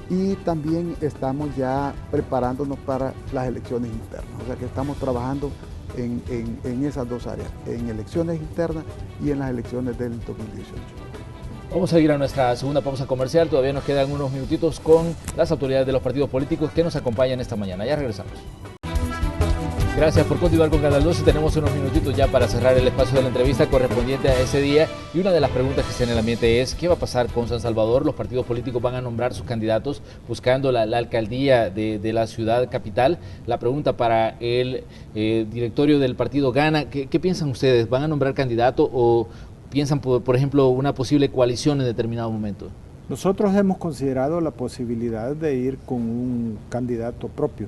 y también estamos ya preparándonos para las elecciones internas, o sea que estamos trabajando en esas dos áreas, en elecciones internas y en las elecciones del 2018. Vamos a ir a nuestra segunda pausa comercial, todavía nos quedan unos minutitos con las autoridades de los partidos políticos que nos acompañan esta mañana. Ya regresamos. Gracias por continuar con Canal 12. Tenemos unos minutitos ya para cerrar el espacio de la entrevista correspondiente a ese día. Y una de las preguntas que está en el ambiente es: ¿qué va a pasar con San Salvador? Los partidos políticos van a nombrar sus candidatos buscando la alcaldía de la ciudad capital. La pregunta para el directorio del partido Gana: ¿qué piensan ustedes? ¿Van a nombrar candidato o piensan, por ejemplo, una posible coalición en determinado momento? Nosotros hemos considerado la posibilidad de ir con un candidato propio.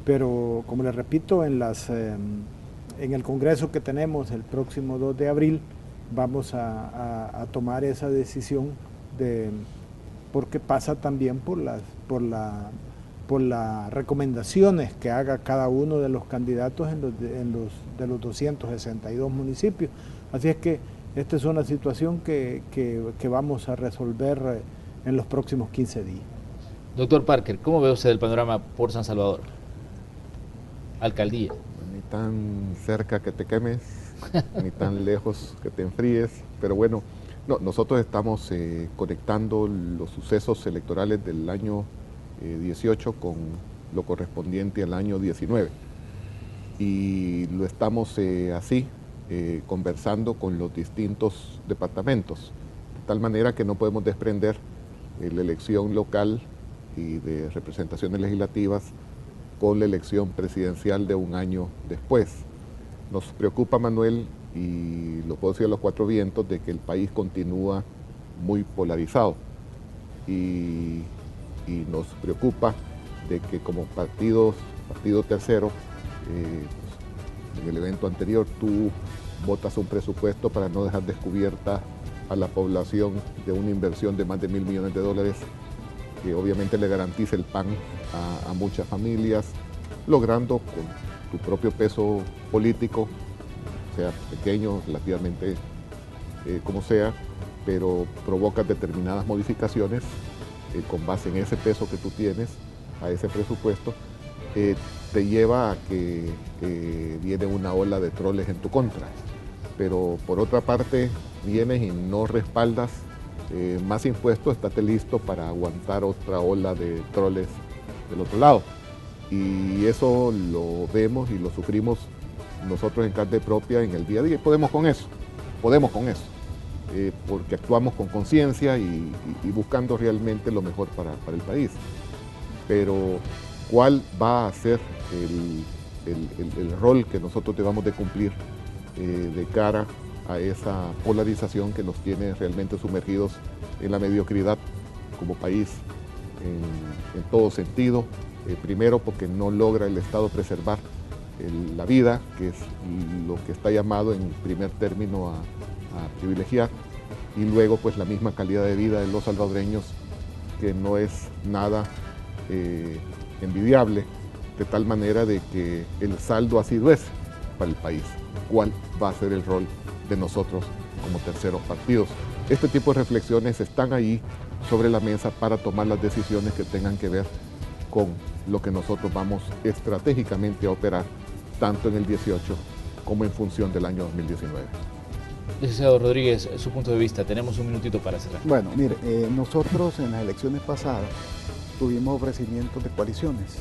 Pero, como les repito, en el Congreso que tenemos el próximo 2 de abril, vamos a tomar esa decisión porque pasa también por las recomendaciones que haga cada uno de los candidatos de los 262 municipios. Así es que esta es una situación que vamos a resolver en los próximos 15 días. Doctor Parker, ¿cómo ve usted el panorama por San Salvador? Alcaldía. Ni tan cerca que te quemes, ni tan lejos que te enfríes, pero bueno, no, nosotros estamos conectando los sucesos electorales del año 18 con lo correspondiente al año 19 y lo estamos así conversando con los distintos departamentos, de tal manera que no podemos desprender la elección local y de representaciones legislativas con la elección presidencial de un año después. Nos preocupa, Manuel, y lo puedo decir a los cuatro vientos, de que el país continúa muy polarizado y nos preocupa de que como partido tercero, en el evento anterior tú votas un presupuesto para no dejar descubierta a la población de una inversión de más de $1.000 millones, que obviamente le garantice el pan a muchas familias, logrando con tu propio peso político, sea pequeño, relativamente como sea, pero provocas determinadas modificaciones con base en ese peso que tú tienes, a ese presupuesto, te lleva a que viene una ola de troles en tu contra. Pero por otra parte, vienes y no respaldas más impuestos, estate listo para aguantar otra ola de troles del otro lado. Y eso lo vemos y lo sufrimos nosotros en carne propia en el día a día. Y podemos con eso, porque actuamos con conciencia y buscando realmente lo mejor para el país. Pero ¿cuál va a ser el rol que nosotros debamos de cumplir de cara a esa polarización que nos tiene realmente sumergidos en la mediocridad como país en todo sentido? Primero porque no logra el Estado preservar la vida, que es lo que está llamado en primer término a privilegiar, y luego pues la misma calidad de vida de los salvadoreños, que no es nada envidiable, de tal manera de que el saldo ha sido ese para el país. ¿Cuál va a ser el rol de nosotros como terceros partidos? Este tipo de reflexiones están ahí sobre la mesa para tomar las decisiones que tengan que ver con lo que nosotros vamos estratégicamente a operar, tanto en el 18 como en función del año 2019. Licenciado Rodríguez, su punto de vista, tenemos un minutito para cerrar. Bueno, mire, nosotros en las elecciones pasadas tuvimos ofrecimientos de coaliciones.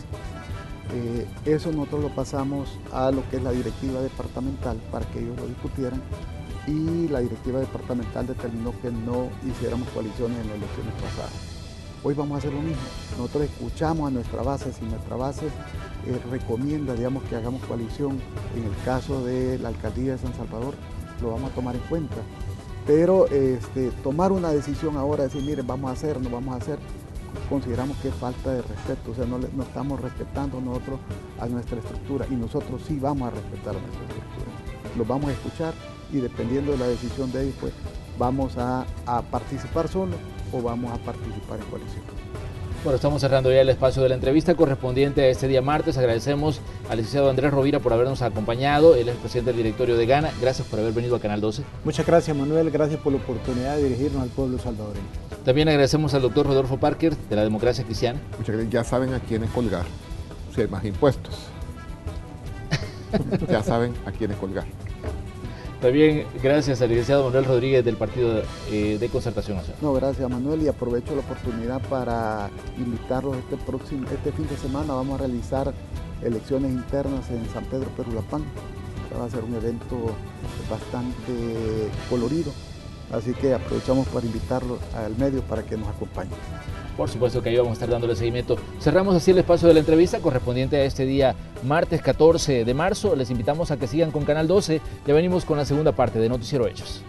Eso nosotros lo pasamos a lo que es la directiva departamental para que ellos lo discutieran, y la directiva departamental determinó que no hiciéramos coaliciones en las elecciones pasadas. Hoy vamos a hacer lo mismo. Nosotros escuchamos a nuestra base. Si nuestra base recomienda, digamos, que hagamos coalición en el caso de la alcaldía de San Salvador, lo vamos a tomar en cuenta. Pero tomar una decisión ahora, decir, miren, vamos a hacer, no vamos a hacer, consideramos que es falta de respeto. O sea, no estamos respetando nosotros a nuestra estructura, y nosotros sí vamos a respetar a nuestra estructura. Los vamos a escuchar, y dependiendo de la decisión de ellos, pues vamos a participar solos o vamos a participar en coalición. Bueno, estamos cerrando ya el espacio de la entrevista correspondiente a este día martes. Agradecemos al licenciado Andrés Rovira por habernos acompañado. Él es el presidente del directorio de Gana. Gracias por haber venido a Canal 12. Muchas gracias, Manuel. Gracias por la oportunidad de dirigirnos al pueblo salvadoreño. También agradecemos al doctor Rodolfo Parker, de la Democracia Cristiana. Muchas gracias. Ya saben a quiénes colgar si hay más impuestos. Ya saben a quiénes colgar. También gracias al licenciado Manuel Rodríguez del Partido de Concertación Nacional. No, gracias, Manuel, y aprovecho la oportunidad para invitarlos este fin de semana. Vamos a realizar elecciones internas en San Pedro Perulapán. Va a ser un evento bastante colorido, así que aprovechamos para invitarlos al medio para que nos acompañen. Por supuesto que ahí vamos a estar dándole seguimiento. Cerramos así el espacio de la entrevista correspondiente a este día, martes 14 de marzo. Les invitamos a que sigan con Canal 12. Ya venimos con la segunda parte de Noticiero Hechos.